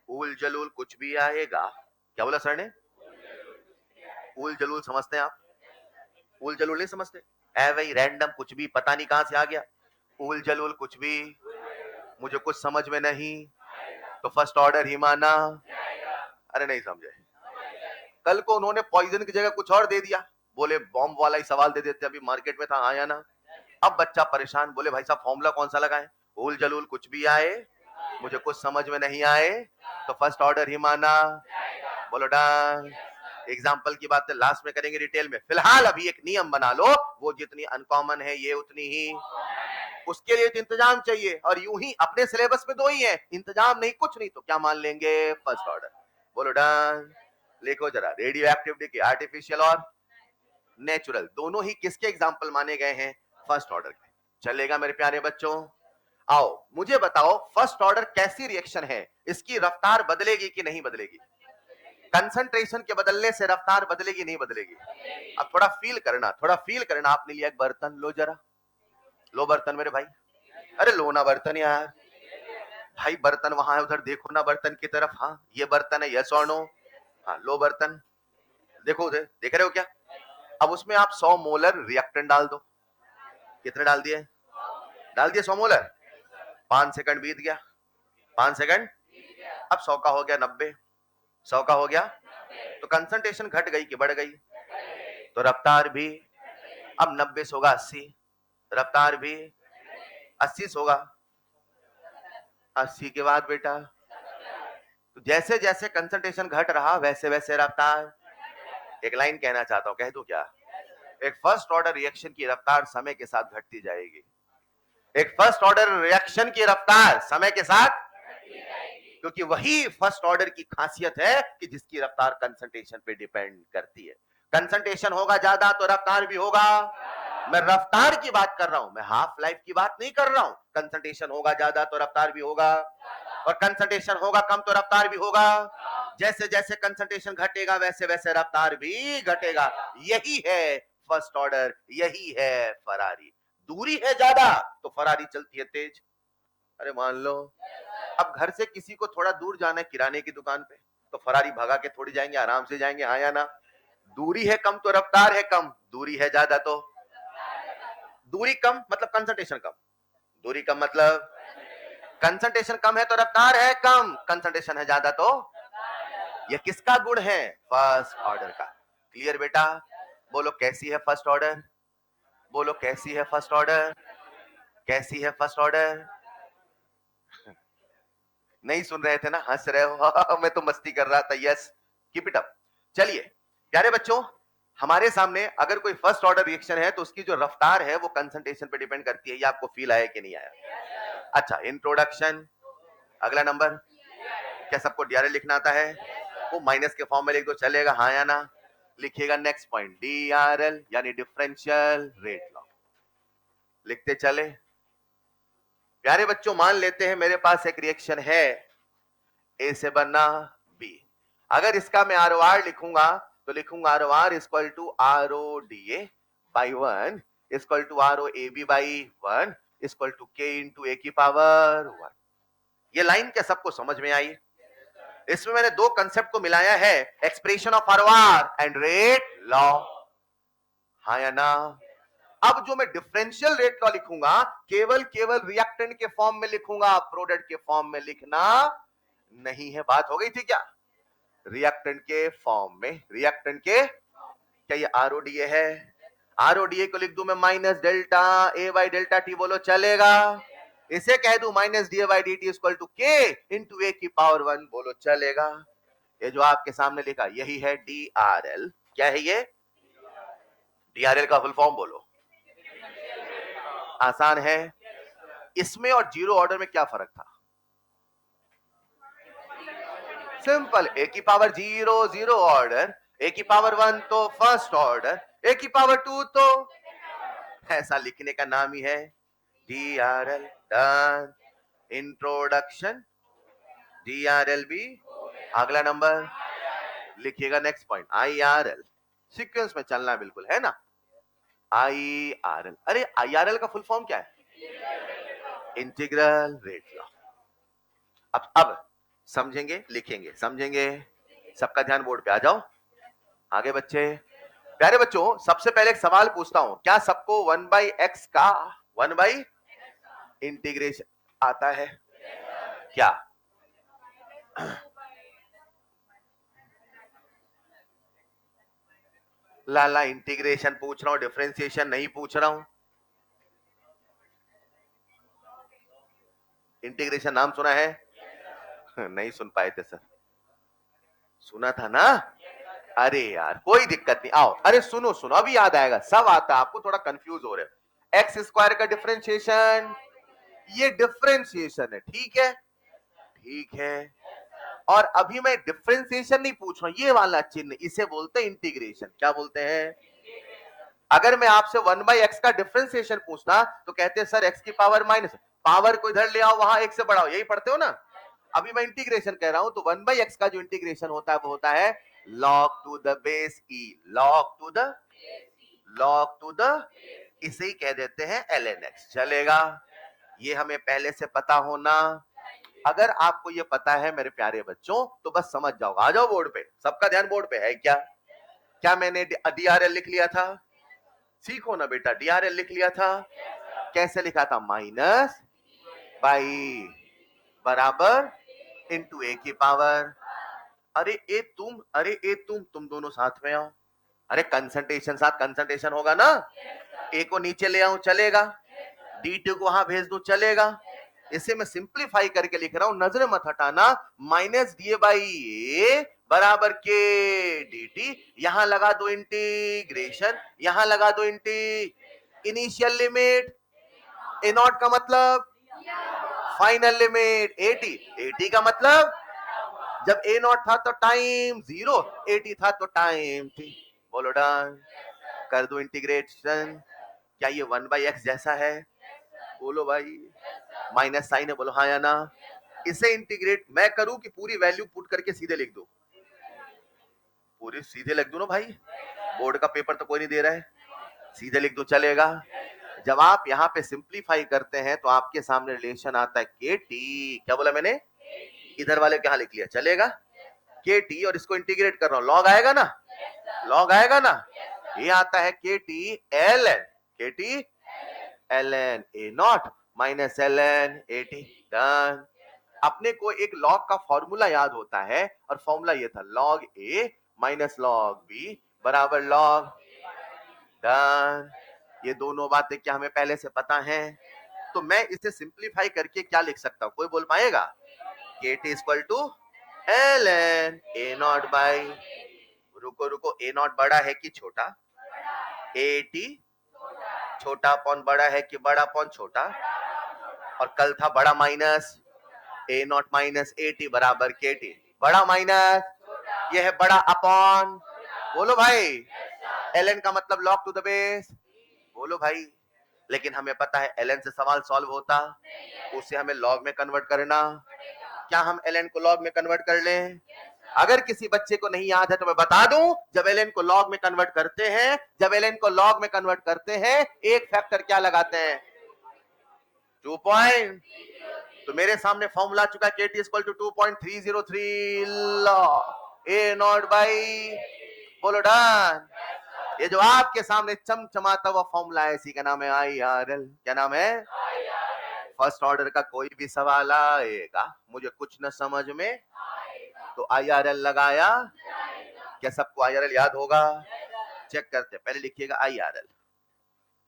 उल जलूल कुछ भी आएगा। क्या बोला सर ने? उल जलूल समझते हैं आप? उल जलूल नहीं समझते? है भाई, रैंडम कुछ भी, पता नहीं कहां से आ गया। उल जलूल कुछ भी, मुझे कुछ समझ में नहीं, तो फर्स्ट ऑर्डर ही माना। अरे नहीं समझे? कल को उन्होंने पॉइजन की जगह कुछ और दे दिया, बोले बॉम्ब वाला ही सवाल दे देते, अभी मार्केट में था, आया ना। अब बच्चा परेशान, बोले भाई साहब फॉर्मूला कौन सा लगाएं? उल जलूल कुछ भी आए, मुझे कुछ समझ में नहीं आए, तो फर्स्ट ऑर्डर ही माना। बोलो डन। एग्जाम्पल की बात लास्ट में करेंगे डिटेल में, फिलहाल अभी एक नियम बना लो, वो जितनी अनकॉमन है ये उतनी ही, उसके लिए तो इंतजाम चाहिए, और यूं ही अपने सिलेबस में दो ही है, इंतजाम नहीं कुछ नहीं, तो क्या मान लेंगे? First order. बोलो डन। लिखो जरा, रेडियो एक्टिव डीके, आर्टिफिशियल और नेचुरल, दोनों ही किसके एग्जाम्पल माने गए हैं? फर्स्ट ऑर्डर के। चलेगा मेरे प्यारे बच्चों? आओ मुझे बताओ, फर्स्ट ऑर्डर कैसी रिएक्शन है, इसकी रफ्तार बदलेगी कि नहीं बदलेगी? कंसंट्रेशन के बदलने से रफ्तार बदलेगी नहीं बदलेगी? अब थोड़ा फील करना, थोड़ा फील करना। आपने लिया एक बर्तन, लो जरा, लो बर्तन मेरे भाई, अरे लो ना बर्तन यार भाई, बर्तन वहां है, उधर देखो ना बर्तन की तरफ। हाँ ये बर्तन है, यस और नो? हाँ लो बर्तन, देखो उधर, देख रहे हो क्या? अब उसमें आप 100 मोलर रिएक्टेंट डाल दो। कितने डाल दिए? डाल दिए 100 मोलर। 5 सेकंड बीत गया, 5 सेकंड, अब 100 का हो गया 90, 100 का हो गया, तो कंसंट्रेशन घट गई कि बढ़ गई? तो रफ्तार भी, अब 90 से होगा 80, रफ्तार भी 80 से होगा 80 के बाद बेटा, तो जैसे जैसे कंसंट्रेशन घट रहा वैसे वैसे रफ्तार। एक लाइन कहना चाहता हूं, कह दूं क्या? एक फर्स्ट ऑर्डर रिएक्शन की रफ्तार समय के साथ घटती जाएगी। एक फर्स्ट ऑर्डर रिएक्शन की रफ्तार समय के साथ, क्योंकि वही फर्स्ट ऑर्डर की खासियत है कि जिसकी रफ्तार कंसंट्रेशन पे डिपेंड करती है। कंसंट्रेशन होगा ज्यादा तो रफ्तार भी होगा। मैं रफ्तार की बात कर रहा हूं, मैं हाफ लाइफ की बात नहीं कर रहा हूं। कंसंट्रेशन होगा ज्यादा तो रफ्तार भी होगा, और कंसंट्रेशन होगा कम तो रफ्तार भी होगा। जैसे जैसे कंसंट्रेशन घटेगा वैसे वैसे रफ्तार भी घटेगा। यही है फर्स्ट ऑर्डर, यही है फरारी। दूरी है ज्यादा तो फरारी चलती है तेज। अरे मान लो अब घर से किसी को थोड़ा दूर जाना है किराने की दुकान पे, तो फरारी भगा के थोड़ी जाएंगे, आराम से जाएंगे, हाँ या ना? दूरी है कम तो रफ्तार है कम, दूरी है ज्यादा तो, दूरी कम मतलब कंसंट्रेशन कम, दूरी कम मतलब कंसंट्रेशन कम है तो रफ्तार है कम, कंसंट्रेशन है ज्यादा तो, यह किसका गुण है? फर्स्ट ऑर्डर का। क्लियर बेटा? बोलो कैसी है फर्स्ट ऑर्डर? बोलो कैसी है फर्स्ट ऑर्डर, कैसी है फर्स्ट ऑर्डर? नहीं सुन रहे थे ना, हंस रहे हो। मैं तो मस्ती कर रहा था। Yes, keep it up. चलिए प्यारे बच्चों, हमारे सामने अगर कोई फर्स्ट ऑर्डर रिएक्शन है तो उसकी जो रफ्तार है वो कंसंट्रेशन पे डिपेंड करती है। ये आपको फील आया कि नहीं आया? अच्छा, इंट्रोडक्शन। अगला नंबर, क्या सबको डीआरएल लिखना आता है? वो माइनस के फॉर्म में लिख दो, चलेगा हाँ या ना? लिखिएगा नेक्स्ट पॉइंट, डीआरएल यानी डिफरेंशियल रेट लॉ। लिखते चले प्यारे बच्चों। मान लेते हैं मेरे पास एक रिएक्शन है, ए से बनना बी। अगर इसका मैं आर आर लिखूंगा तो लिखूंगा R R equal to R O D A by 1 equal to R O A B by 1 equal to K into A की पावर 1। ये लाइन क्या सबको समझ में आई? इसमें मैंने दो कंसेप्ट को मिलाया है, expression of R R and rate law. हाँ या ना? अब जो मैं डिफरेंशियल रेट लॉ लिखूंगा केवल रिएक्टेंट के फॉर्म में लिखूंगा, प्रोडक्ट के फॉर्म में लिखना नहीं है। बात हो गई थी क्या? रिएक्टेंट के फॉर्म में, रिएक्टेंट के, क्या ये आरओडीए है? आरओडीए को लिख दूं मैं minus delta A by delta T, बोलो चलेगा? इसे कह दूं minus D by D T equal to K into A की पावर 1, बोलो चलेगा? ये जो आपके सामने लिखा यही है डी आर एल। क्या है ये? डी आर एल का फुल फॉर्म बोलो। आसान है। इसमें और जीरो ऑर्डर में क्या फर्क था? सिंपल, ए की पावर 0 जीरो ऑर्डर, ए की पावर 1 तो फर्स्ट ऑर्डर, ए की पावर 2 तो ऐसा लिखने का नाम ही है D R L. Done. Introduction D R L B. अगला नंबर लिखिएगा next point I R L. Sequence में चलना बिल्कुल है ना? I R L. अरे आई आर एल का फुल फॉर्म क्या है? Integral rate law. अब समझेंगे, लिखेंगे, समझेंगे। सबका ध्यान बोर्ड पे आ जाओ। आगे बच्चे, प्यारे बच्चों, सबसे पहले एक सवाल पूछता हूं, क्या सबको 1/x का 1 इंटीग्रेशन आता है? क्या? लाला इंटीग्रेशन पूछ रहा हूं, डिफरेंशिएशन नहीं पूछ रहा हूं। इंटीग्रेशन नाम सुना है? नहीं सुन पाए थे सर? सुना था ना? अरे यार कोई दिक्कत नहीं, आओ। अरे सुनो सुनो, अभी याद आएगा, सब आता है। आपको थोड़ा कंफ्यूज हो रहे हो। एक्स स्क्वायर का डिफरेंशिएशन, ये डिफरेंशिएशन है, ठीक है? ठीक है। और अभी मैं डिफरेंशिएशन नहीं पूछ रहा हूं, ये वाला चिन्ह इसे बोलते हैं इंटीग्रेशन। क्या बोलते हैं? अगर मैं आपसे 1/x का डिफरेंशिएशन पूछना तो कहते हैं सर x की पावर माइनस, पावर को इधर ले आओ, वहां एक से बढ़ाओ, यही पढ़ते हो ना? अभी मैं इंटीग्रेशन कह रहा हूं तो 1/x का जो इंटीग्रेशन होता है वो होता है log to the base e, log to the, इसे ही कह देते हैं ln x। चलेगा? ये हमें पहले से पता होना। अगर आपको ये पता है मेरे प्यारे बच्चों तो बस समझ जाओ। आ जाओ बोर्ड पे, सबका ध्यान बोर्ड पे है क्या? क्या मैंने डीआरएल लिख लिया था? सीखो ना बेटा, डीआरएल लिख लिया था। कैसे लिखा था? माइनस बाई बराबर इंटू ए की पावर। अरे ए तुम, अरे ए तुम दोनों साथ में आओ। अरे कंसंट्रेशन साथ कंसंट्रेशन होगा ना? ए को नीचे ले आऊं, चलेगा? डी टू को वहां भेज दूं, चलेगा? इसे मैं सिंप्लीफाई करके लिख रहा हूं, नजर मत हटाना। माइनस डी बाई ए बराबर के डी टी, यहां लगा दो इंटीग्रेशन, यहां लगा दो इनिशियल लिमिट ए नॉट का मतलब फाइनल लिमिट एटी, एटी का मतलब जब ए नॉट था तो टाइम 0, एटी था तो टाइम t। बोलो डन। कर दो इंटीग्रेशन। क्या ये 1/x जैसा है? बोलो भाई। माइनस साइन है, बोलो हाँ या ना? इसे इंटीग्रेट मैं करूं कि पूरी वैल्यू पुट करके सीधे लिख दो? पूरी सीधे लिख दो ना भाई, बोर्ड का पेपर तो कोई नहीं दे रहा है। सीधे लिख दो, चलेगा? जब आप यहाँ पे सिंप्लीफाई करते हैं तो आपके सामने रिलेशन आता है के टी। क्या बोला मैंने? इधर वाले के यहाँ लिख लिया, चलेगा? के टी, और इसको इंटीग्रेट कर रहा हूं, लॉग आएगा ना? लॉग आएगा ना? ये आता है K T L N, K T L N A naught minus L N A T. Done. अपने को एक लॉग का फॉर्मूला याद होता है, और फॉर्मूला ये था लॉग ए माइनस लॉग बी बराबर लॉग। डन। ये दोनों बातें क्या हमें पहले से पता है? तो मैं इसे सिंप्लीफाई करके क्या लिख सकता हूं, कोई बोल पाएगा? KT equal to ln A not by, रुको रुको, A नॉट बड़ा है कि छोटा? AT छोटा अपॉन बड़ा है कि बड़ा अपॉन छोटा? और कल था बड़ा minus A not minus AT बराबर KT, बड़ा माइनस ये है बड़ा अपॉन, बोलो भाई, ln का मतलब लॉग टू द बेस, बोलो भाई। लेकिन हमें पता है ln से सवाल सॉल्व होता, उसे हमें लॉग में कन्वर्ट करना। क्या हम ln को लॉग में कन्वर्ट कर लें? अगर किसी बच्चे को नहीं याद है तो मैं बता दूं, जब ln को लॉग में कन्वर्ट करते हैं, जब ln को लॉग में कन्वर्ट करते हैं, एक फैक्टर क्या लगाते हैं? 2 पॉइंट। तो मेरे सामने फॉर्मूला आ चुका है, KT equal to 2.303 log A not by, बोलो डन। ये जो आपके सामने चमचमाता हुआ फॉर्मूला है, इसी का नाम है IRL। क्या नाम है? फर्स्ट ऑर्डर का कोई भी सवाल आएगा, मुझे कुछ न समझ में, तो IRL लगाया। क्या सबको IRL याद होगा? चेक करते, पहले लिखिएगा IRL।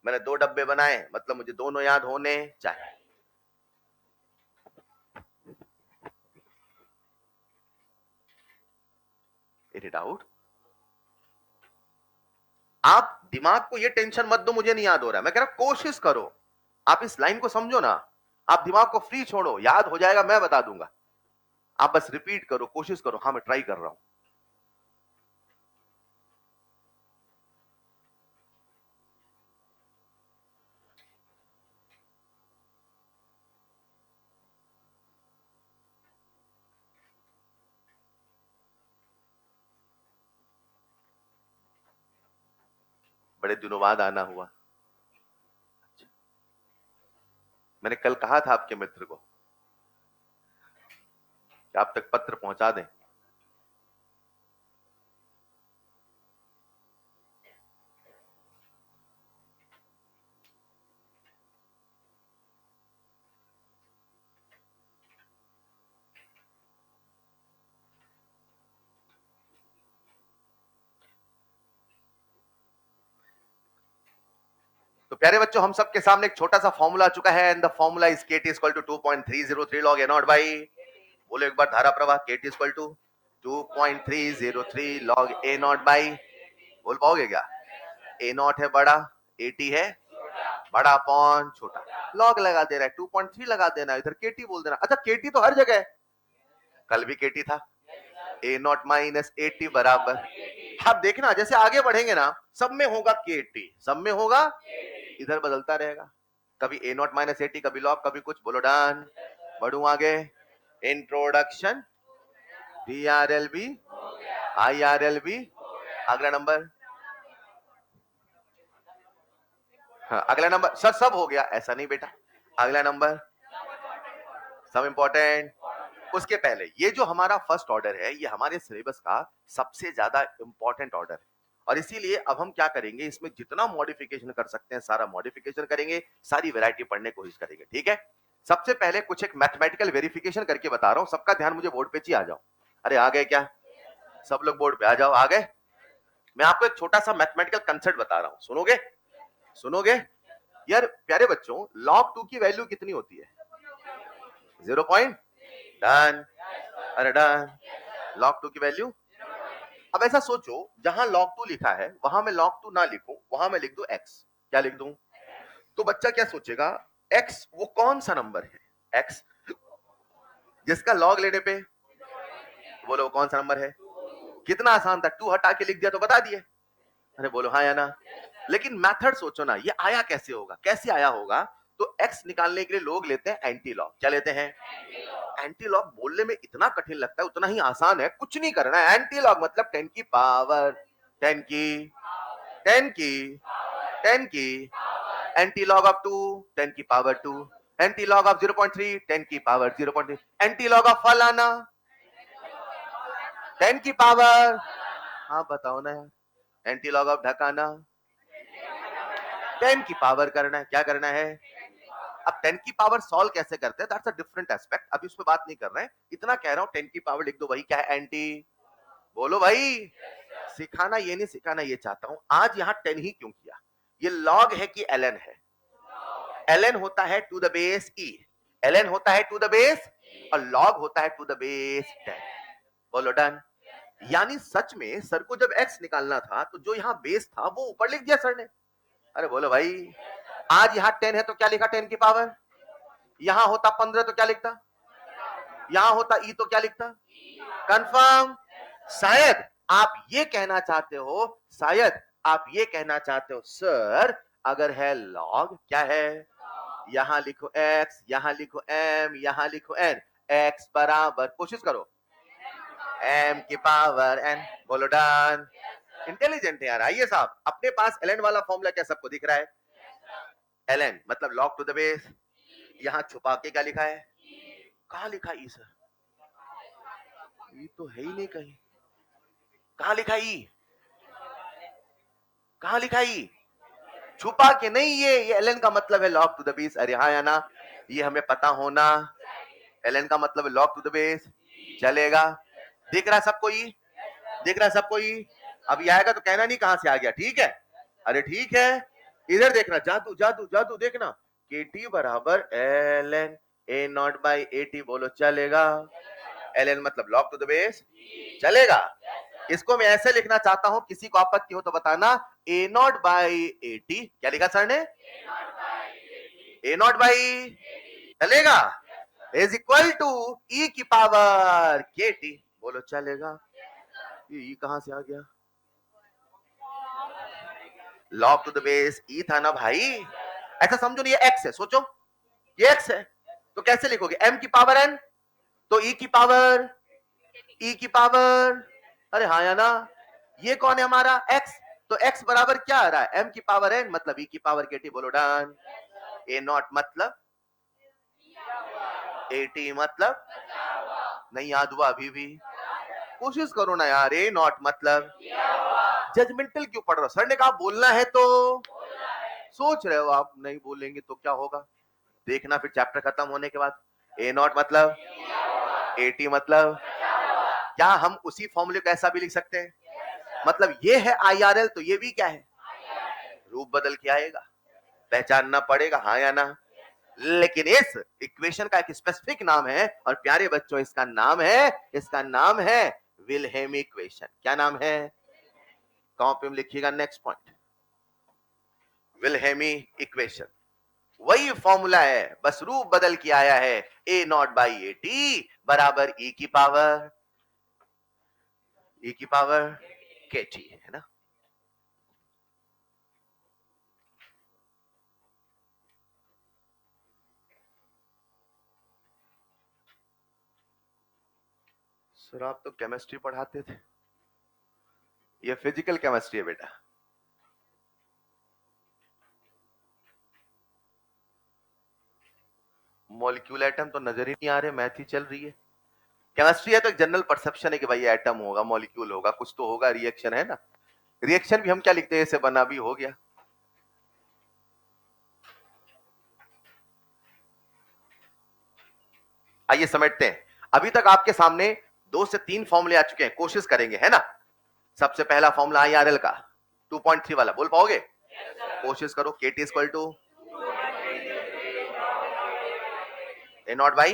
मैंने 2 डब्बे बनाए, मतलब मुझे दोनों याद होने चाहिए। Any doubt? आप दिमाग को ये टेंशन मत दो मुझे नहीं याद हो रहा है, मैं कह रहा कोशिश करो, आप इस लाइन को समझो ना, आप दिमाग को फ्री छोड़ो, याद हो जाएगा, मैं बता दूंगा, आप बस रिपीट करो, कोशिश करो। हाँ मैं ट्राई कर रहा हूं। बड़े दिनों बाद आना हुआ। मैंने कल कहा था आपके मित्र को कि आप तक पत्र पहुंचा दें। तो प्यारे बच्चों, हम सबके सामने एक छोटा सा फॉर्मूला आ चुका है, and the formula is KT equal to 2.303 log A not by, बोलो एक बार धारा प्रवाह, KT equal to 2.303 log A not by, बोल पाओगे क्या? A नॉट है बड़ा, AT है बड़ा अपॉन छोटा, लॉग लगा दे रहा है, 2.3 लगा देना, इधर KT बोल देना। अच्छा KT तो हर जगह है, कल भी KT था, A नॉट माइनस AT बराबर, आप देखना जैसे आगे बढ़ेंगे ना, सब में होगा KT, सब में होगा, इधर बदलता रहेगा, कभी A नॉट माइनस AT, कभी लॉग, कभी कुछ, बोलो डन। बढ़ू आगे, इंट्रोडक्शन, DRLB, IRLB, अगला नंबर, हाँ अगला नंबर, सर सब हो गया, ऐसा नहीं बेटा, अगला नंबर सब इंपॉर्टेंट। उसके पहले ये जो हमारा फर्स्ट ऑर्डर है, ये हमारे सिलेबस का सबसे ज्यादा इंपॉर्टेंट ऑर्डर है, और इसीलिए अब हम क्या करेंगे, इसमें जितना मॉडिफिकेशन कर सकते हैं सारा मॉडिफिकेशन करेंगे, सारी वैरायटी पढ़ने की कोशिश करेंगे, ठीक है? सबसे पहले कुछ एक मैथमेटिकल वेरिफिकेशन करके बता रहा हूं, सबका ध्यान मुझे बोर्ड पे ही आ जाओ। अरे आ गए क्या सब लोग? बोर्ड पे आ जाओ, आ गए। मैं आपको एक छोटा सा मैथमेटिकल कंसेप्ट बता रहा हूं, सुनोगे? सुनोगे यार? प्यारे बच्चों, log 2 की वैल्यू कितनी होती है? 0 पॉइंट, डन, अरे डन, log 2 की वैल्यू। अब ऐसा सोचो, जहां log 2 लिखा है वहां मैं log 2 ना लिखूं, वहां मैं लिख दूं x, क्या लिख दूं? तो बच्चा क्या सोचेगा, x वो कौन सा नंबर है, x जिसका log लेने पे, बोलो वो कौन सा नंबर है? कितना आसान था, 2 हटा के लिख दिया तो बता दिए। अरे बोलो हाँ या ना? लेकिन मेथड सोचो ना, ये आया कैसे होगा, कैसे आया होगा? तो x निकालने के लिए लोग लेते हैं एंटी लॉग, क्या लेते हैं? एंटी लॉग बोलने में इतना कठिन लगता है, उतना ही आसान है, कुछ नहीं करना है। एंटी लॉग मतलब 10 की पावर 10 की 10 की 10 की, एंटी लॉग ऑफ 2 10 की पावर 2, एंटी लॉग ऑफ 0.3 10 की पावर 0.3, एंटी लॉग ऑफ फलाना 10 की पावर, हाँ बताओ ना यार, एंटी लॉग ऑफ ढकाना 10 की पावर करना है, क्या करना है? अब 10 की पावर सॉल्व कैसे करते हैं, दैट्स अ डिफरेंट एस्पेक्ट, अभी उस पर बात नहीं कर रहे हैं, इतना कह रहा हूं 10 की पावर लिख दो, वही क्या है? एंटी, बोलो भाई। सिखाना ये नहीं सिखाना, ये चाहता हूं आज यहां 10 ही क्यों किया, ये लॉग है कि ln है? ln होता है to the base e, ln होता है टू द बेस और log होता है टू द बेस 10। बोलो डन। यानी सच में सर को जब x निकालना था तो जो यहाँ बेस था वो ऊपर लिख दिया सर ने। अरे बोलो भाई, आज यहाँ 10 है तो क्या लिखा 10 की पावर, यहाँ होता 15 तो क्या लिखता, यहाँ होता e तो क्या लिखता, कंफर्म। शायद आप ये कहना चाहते हो, शायद आप ये कहना चाहते हो सर अगर है log क्या है, यहां लिखो x, यहां लिखो m, यहां लिखो n, x बराबर कोशिश करो m की पावर n। बोलो डन। इंटेलिजेंट है यार। आइए साहब, अपने पास ln वाला फॉर्मूला क्या सबको दिख रहा है? ln मतलब log टू द बेस, यहां छुपा के क्या लिखा है, कहां लिखा ई सर, ई तो है ही नहीं कहीं, कहां लिखा ई, कहां लिखा ई, छुपा के नहीं, ये ln का मतलब है log टू द बेस। अरे हाँ या ना, ये हमें पता होना, ln का मतलब है log टू द बेस, चलेगा। दिख रहा सबको ई, दिख रहा सबको ई। अब ये आएगा तो कहना नहीं कहां से आ गया, ठीक है? अरे ठीक है, इधर देखना, जादू जादू जादू देखना, kt बराबर ln a not by at। बोलो चलेगा। ln मतलब log टू द बेस, चलेगा। इसको मैं ऐसे लिखना चाहता हूं, किसी को आपत्ति हो तो बताना, a नॉट बाई at, क्या लिखा सर ने, a नॉट बाई, चलेगा, इज इक्वल टू e की पावर kt। बोलो चलेगा। ये e कहां से आ गया, log to the base e था ना भाई। ऐसा समझो नहीं, ये x है, सोचो ये x है तो कैसे लिखोगे, m की पावर n तो e की पावर, e की पावर, अरे हाँ या ना, ये कौन है हमारा x, तो x बराबर क्या आ रहा है, m की पावर n मतलब e की पावर kt। बोलो डन। a नॉट मतलब, at मतलब, नहीं याद हुआ अभी भी, कोशिश करो ना यार, a नॉट मतलब, जजमेंटल क्यों पढ़ रहे हो, सर ने कहा बोलना है तो सोच रहे हो आप, नहीं बोलेंगे तो क्या होगा, देखना फिर चैप्टर खत्म होने के बाद। a नॉट मतलब, at मतलब, क्या हम उसी फॉर्मूले को ऐसा भी लिख सकते हैं, मतलब ये है IRL तो ये भी क्या है, रूप बदल के आएगा, पहचानना पड़ेगा, हाँ या ना। लेकिन इस इक्वेशन का एक स्पेसिफिक नाम है, और प्यारे बच्चों इसका नाम है, इसका नाम है विल्हेमी इक्वेशन। क्या नाम है, कॉपी में लिखिएगा, नेक्स्ट पॉइंट, विल्हेमी इक्वेशन। वही फॉर्मूला है, बस रूप बदल के आया है, a not by A T बराबर e की पावर, e की पावर kt, है ना। सर आप तो केमिस्ट्री पढ़ाते थे, ये फिजिकल केमिस्ट्री है बेटा। मॉलिक्यूल एटम तो नजर ही नहीं आ रहे, मैथ ही चल रही है। केमिस्ट्री है तो एक जनरल परसेप्शन है कि भाई एटम होगा, मॉलिक्यूल होगा, कुछ तो होगा, रिएक्शन है ना। रिएक्शन भी हम क्या लिखते हैं, ऐसे बना भी हो गया। आइए समेटते हैं। अभी तक आपके सामने 2 से 3 फॉर्मूले आ चुके हैं, कोशिश करेंगे, है ना। सबसे पहला फॉर्मूला IRL का 2.3 वाला, बोल पाओगे? कोशिश करो। KT equal to A naught by,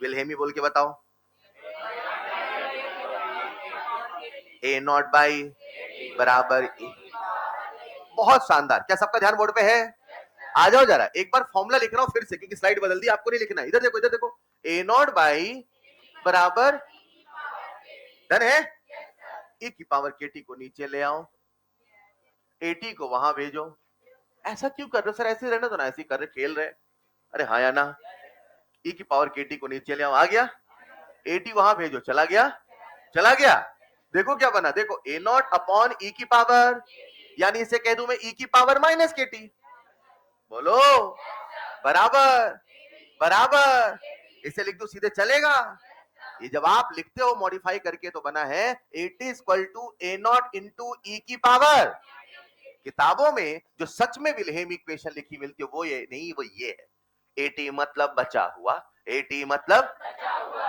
Wilhelmy बोल के बताओ, ए नॉट बाई बराबर E। बहुत शानदार, क्या सबका ध्यान बोर्ड पे है? आ जाओ जरा, एक बार फॉर्मूला लिख रहा हूं फिर से, क्योंकि स्लाइड बदल दी, आपको नहीं लिखना। इधर देखो, इधर देखो, ए नॉट बाई बराबर, डन है, e की पावर kt को नीचे ले आओ, at को वहां भेजो। ऐसा क्यों कर रहे हो सर, ऐसे रहना तो ना, ऐसे कर रहे, खेल रहे। अरे हाँ या ना, e की पावर kt को नीचे ले आओ, आ गया, at वहां भेजो, चला गया, चला गया। देखो क्या बना, देखो a नॉट अपॉन e की पावर, यानी इसे कह दूं मैं e की पावर माइनस kt। बोलो बराबर, बराबर, इसे लिख दो सीधे, चलेगा। ये जब आप लिखते हो मॉडिफाई करके तो बना है at equal to A naught into E की पावर। किताबों में जो सच में विल्हेमी इक्वेशन लिखी मिलती है वो ये नहीं, वो ये है, at मतलब बचा हुआ, AT मतलब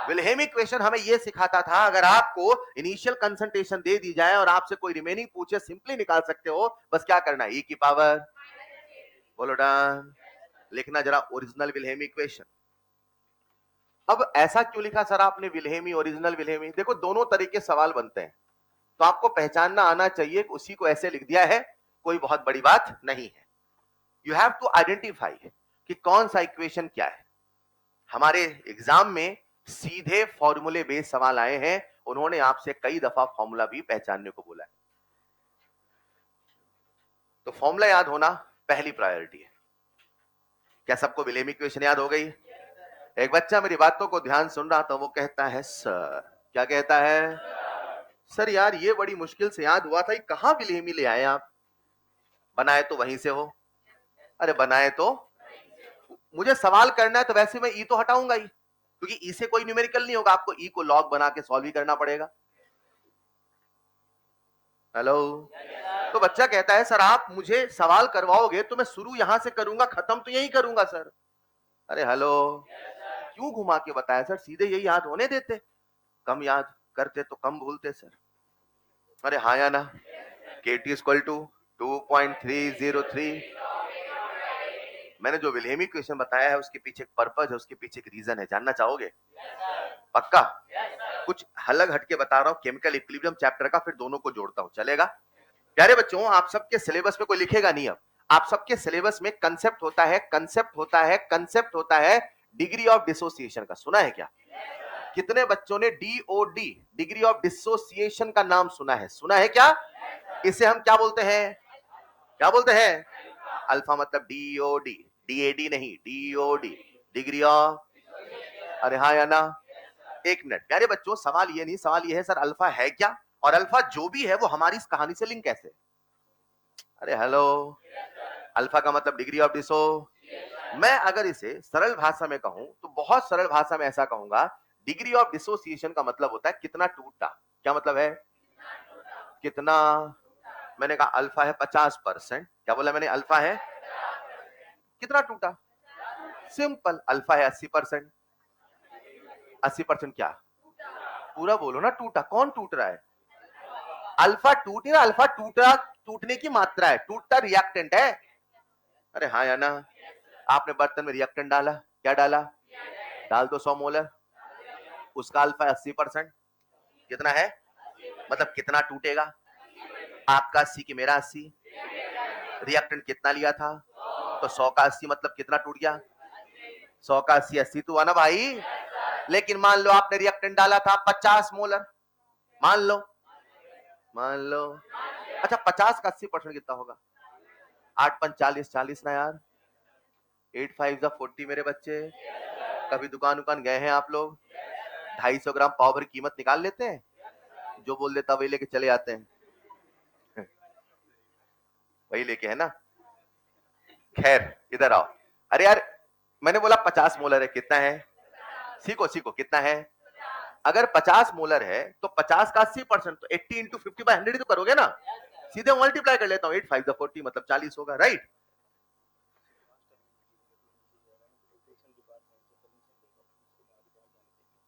विल्हेम इक्वेशन हमें यह सिखाता था, अगर आपको इनिशियल कंसंट्रेशन दे दी जाए और आपसे कोई रिमेनिंग पूछे, सिंपली निकाल सकते हो, बस क्या करना है, E की पावर, बोलो डन, लिखना जरा ओरिजिनल विल्हेम इक्वेशन। अब ऐसा क्यों लिखा सर आपने विल्हेमी, ओरिजिनल विल्हेमी? देखो दोनों तरीके सवाल बनते हैं, तो आपको पहचानना आना चाहिए, उसी को ऐसे लिख दिया है, कोई बहुत बड़ी बात नहीं है। यू हैव टू आइडेंटिफाई कि कौन सा इक्वेशन क्या है। हमारे एग्जाम में सीधे फॉर्मूले बेस्ड सवाल आए हैं, उन्होंने आपसे कई दफा फॉर्मूला भी पहचानने को बोला है, तो फॉर्मूला याद होना पहली प्रायोरिटी है। क्या सबको विल्हेम इक्वेशन याद हो गई? एक बच्चा मेरी बातों को ध्यान सुन रहा था, वो कहता है सर, क्या कहता है? सर यार ये बड़ी मुश्किल से याद हुआ था, ये कहां विल्हेमी ले आए आप? बनाए तो वहीं से हो। अरे बनाए तो, मुझे सवाल करना है तो वैसे मैं ई तो हटाऊंगा ही, क्योंकि ई से कोई न्यूमेरिकल नहीं होगा, आपको ई को लॉग बना के सॉल्व ही करना पड़ेगा। हेलो, तो बच्चा कहता है सर आप मुझे सवाल करवाओगे तो मैं शुरू यहां से करूंगा, खत्म तो यही करूंगा सर। अरे हेलो, क्यों घुमा के बताया सर, सीधे यही याद होने देते, कम याद करते तो कम भूलते सर। अरे हाँ या ना? KT equal to 2.303। मैंने जो विल्हेमी इक्वेशन बताया है उसके पीछे एक पर्पस है, उसके पीछे एक रीजन है, जानना चाहोगे? पक्का? कुछ अलग हटके बता रहा हूं, केमिकल इक्विलिब्रियम चैप्टर का, फिर दोनों को जोड़ता हूं, चलेगा? प्यारे बच्चों, आप सबके सिलेबस में कोई लिखेगा नहीं, अब आप सबके सिलेबस में कंसेप्ट होता है, कंसेप्ट होता है, कंसेप्ट होता है डिग्री ऑफ डिसोसिएशन का, सुना है क्या? कितने बच्चों ने DOD, डिग्री ऑफ डिसोसिएशन का नाम सुना है? सुना है क्या? इसे हम क्या बोलते हैं? क्या बोलते हैं? अल्फा मतलब DOD, DAD नहीं, DOD, डिग्री ऑफ। अरे हाँ या ना? एक मिनट प्यारे बच्चों, सवाल ये नहीं, सवाल ये है सर अल्फा है क्या, और अल्फा जो भी है वो हमारी इस कहानी से लिंक कैसे? अरे हेलो, अल्फा का मतलब डिग्री ऑफ डिसो। मैं अगर इसे सरल भाषा में कहूं तो बहुत सरल भाषा में ऐसा कहूंगा, डिग्री ऑफ डिसोसिएशन का मतलब होता है कितना टूटा। क्या मतलब है? कितना? मैंने कहा अल्फा है 50%, क्या बोला मैंने? अल्फा है कितना टूटा? सिंपल, अल्फा है 80%। 80% क्या? पूरा बोलो ना, टूटा। कौन टूट रहा है? अल्फा टूट नहीं रहा, अल्फा टूटा, टूटने की मात्रा है, टूटता रिएक्टेंट है। अरे हाँ या ना? आपने बर्तन में रिएक्टेंट डाला, क्या डाला? डाल दो 100 मोलर, उसका अल्फा 80%, कितना है? मतलब कितना टूटेगा? आपका 80 की मेरा 80, रिएक्टेंट कितना लिया था? तो 100 का 80 मतलब कितना टूट गया? 100 का 80, 80 तो हुआ ना भाई। लेकिन मान लो आपने रिएक्टेंट डाला था 50 मोलर, मान लो, मान लो, अच्छा 50 का 80% कितना होगा? 8 5 40, 40 ना यार, 8 5 जा 40 मेरे बच्चे। कभी दुकान उकान गए हैं आप लोग? 250 ग्राम पाव भर कीमत निकाल लेते हैं, जो बोल देता वही लेके चले आते हैं, वही लेके, है ना? खैर इधर आओ। अरे यार मैंने बोला 50 मोलर है, कितना है? सीखो सीखो, कितना है? अगर 50 मोलर है तो 50 का 80%, तो 80 इंटू 50/100 तो करोगे ना, सीधे मल्टीप्लाई कर लेता हूँ, 8 5 40 मतलब 40 होगा, राइट?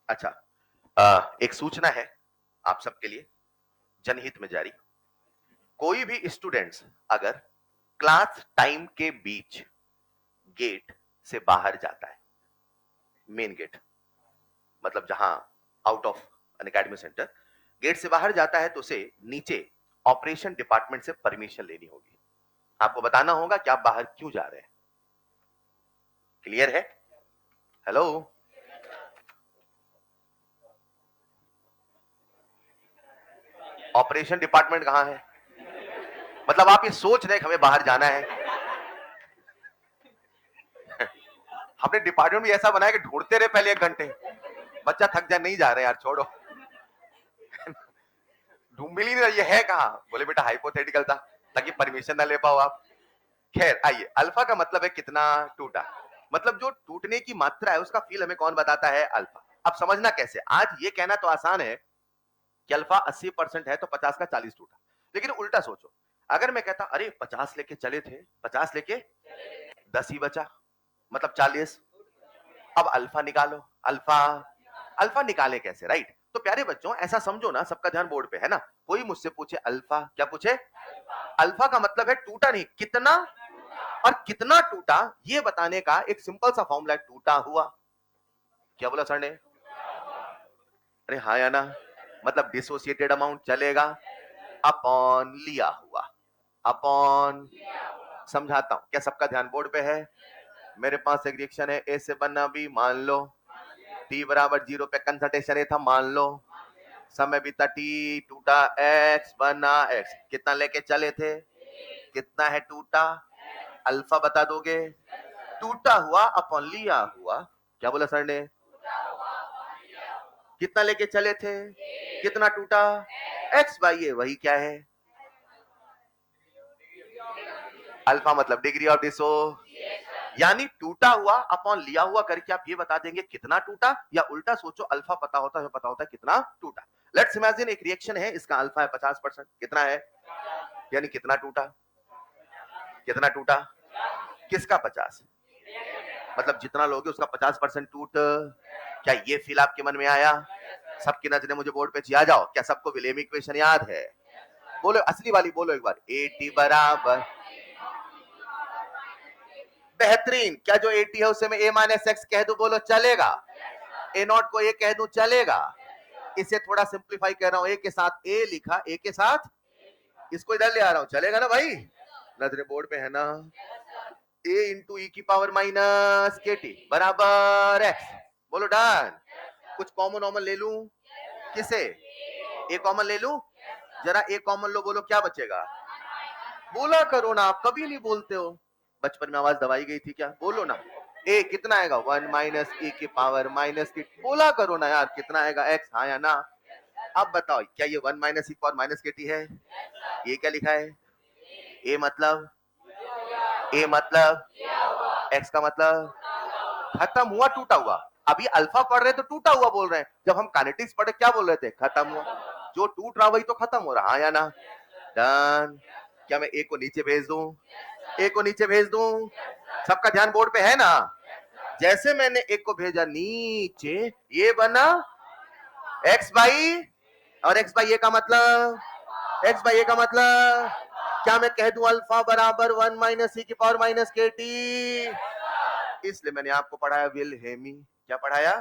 अच्छा, एक सूचना है आप सबके लिए, जनहित में जारी। कोई भी स्टूडेंट्स अगर क्लास टाइम के बीच गेट से बाहर जाता है, मेन गेट मतलब जहां out of an academy centre, gate से बाहर जाता है तो उसे नीचे ऑपरेशन डिपार्टमेंट से परमिशन लेनी होगी। आपको बताना होगा कि आप बाहर क्यों जा रहे हैं। क्लियर है? हेलो, ऑपरेशन डिपार्टमेंट कहां है? मतलब आप ये सोच रहे हैं कि हमें बाहर जाना है? हमने डिपार्टमेंट भी ऐसा बनाया कि ढूंढते रहे पहले 1 घंटे, बच्चा थक जाए, नहीं जा रहे यार छोड़ो, ढूंढ मिल ही नहीं रही है कहां? बोले बेटा हाइपोथेटिकल था ताकि परमिशन ना ले पाओ आप। खैर आइए, अल्फा का मतलब है कितना टूटा, मतलब जो टूटने की मात्रा है उसका फील हमें कौन बताता है? अल्फा। अब समझना कैसे, आज ये कहना तो आसान है कि अल्फा 80% है तो 50 का 40 टूटा, लेकिन उल्टा सोचो, अगर मैं कहता अरे 50 लेके चले थे, 50 लेके 10 ही बचा, मतलब 40, अब अल्फा निकालो, अल्फा अल्फा निकाले कैसे, राइट? तो प्यारे बच्चों ऐसा समझो ना, सबका ध्यान बोर्ड पे है ना, कोई मुझसे पूछे अल्फा, क्या पूछे? अल्फा का मतलब है टूटा नहीं, कितना, और कितना टूटा ये बताने का एक सिंपल सा फॉर्मूला है, टूटा हुआ। क्या बोला सर ने? अरे हाँ या ना? मतलब डिसोसिएटेड अमाउंट चलेगा, अपॉन लिया हुआ, अपॉन, समझाता हूं, क्या सबका ध्यान बोर्ड पे है? मेरे पास एक रिएक्शन है, ए से बना बी, मान लो t बराबर 0 पे कंसंट्रेशन ए था, मान लो समय बीता t, टूटा x, बना x, कितना लेके चले थे, कितना है टूटा, अल्फा बता दोगे? टूटा हुआ अपॉन लिया हुआ, क्या बोला सर ने? कितना लेके चले थे, कितना टूटा, x बाई ए, वही क्या है? अल्फा मतलब डिग्री ऑफ डिसो, यानी टूटा हुआ अपॉन लिया हुआ करके आप ये बता देंगे कितना टूटा, या उल्टा सोचो, अल्फा पता होता है, पता होता है कितना टूटा। लेट्स इमेजिन एक रिएक्शन है, इसका अल्फा है 50%, कितना है, यानी कितना टूटा, कितना टूटा, किसका 50, मतलब जितना लोगे उसका 50% टूट, क्या ये फील आपके मन में आया? सबकी नजरें मुझे बोर्ड पे आ जाओ, क्या सबको विलेम इक्वेशन याद है? बोलो असली वाली, बोलो एक बार, AT बराबर, बेहतरीन, क्या जो AT है उसे मैं A माइनस एक्स कह दूं, बोलो चलेगा? A नॉट को A कह दूं, चलेगा? इसे थोड़ा सिंप्लीफाई कर रहा हूं, A के साथ A लिखा, A के साथ इसको इधर ले आ रहा हूं, चलेगा ना भाई? नजरें बोर्ड पे है ना? A इंटू ई की पावर माइनस के टी बराबर एक्स, बोलो डन। कुछ कॉमन कॉमन ले लूं, किसे? A कॉमन ले लूं, जरा A कॉमन लो, बोलो क्या बचेगा? बोला करो ना, आप कभी नहीं बोलते हो, बचपन में आवाज दबाई गई थी क्या? बोलो ना, ए कितना आएगा, 1 माइनस ई की पावर माइनस की, बोला करो ना यार, कितना आएगा एक्स, हाँ या ना? अब बताओ, क्या ये 1 माइनस ई पावर माइनस के टी है? ये क्या लिखा है? ए मतलब, ए मतलब, एक्स का मतलब, खत्म हुआ, टूटा हुआ। अभी अल्फा पढ़ रहे तो टूटा हुआ बोल रहे हैं, जब हम काइनेटिक्स पढ़े क्या बोल रहे थे, खत्म हुआ। जो टूट रहा वही तो खत्म हो रहा, हाँ या ना? डन। क्या मैं ए को नीचे भेज दूं, ए को नीचे भेज दूं? सबका ध्यान बोर्ड पे है ना? जैसे मैंने एक को भेजा नीचे, ये बना एक्स बाई, और एक्स बाई ए का मतलब, एक्स बाई ए का मतलब, क्या मैं कह दूं अल्फा बराबर 1 माइनस ई की पावर माइनस के टी? इसलिए मैंने आपको पढ़ाया विलहेमी, क्या पढ़ाया?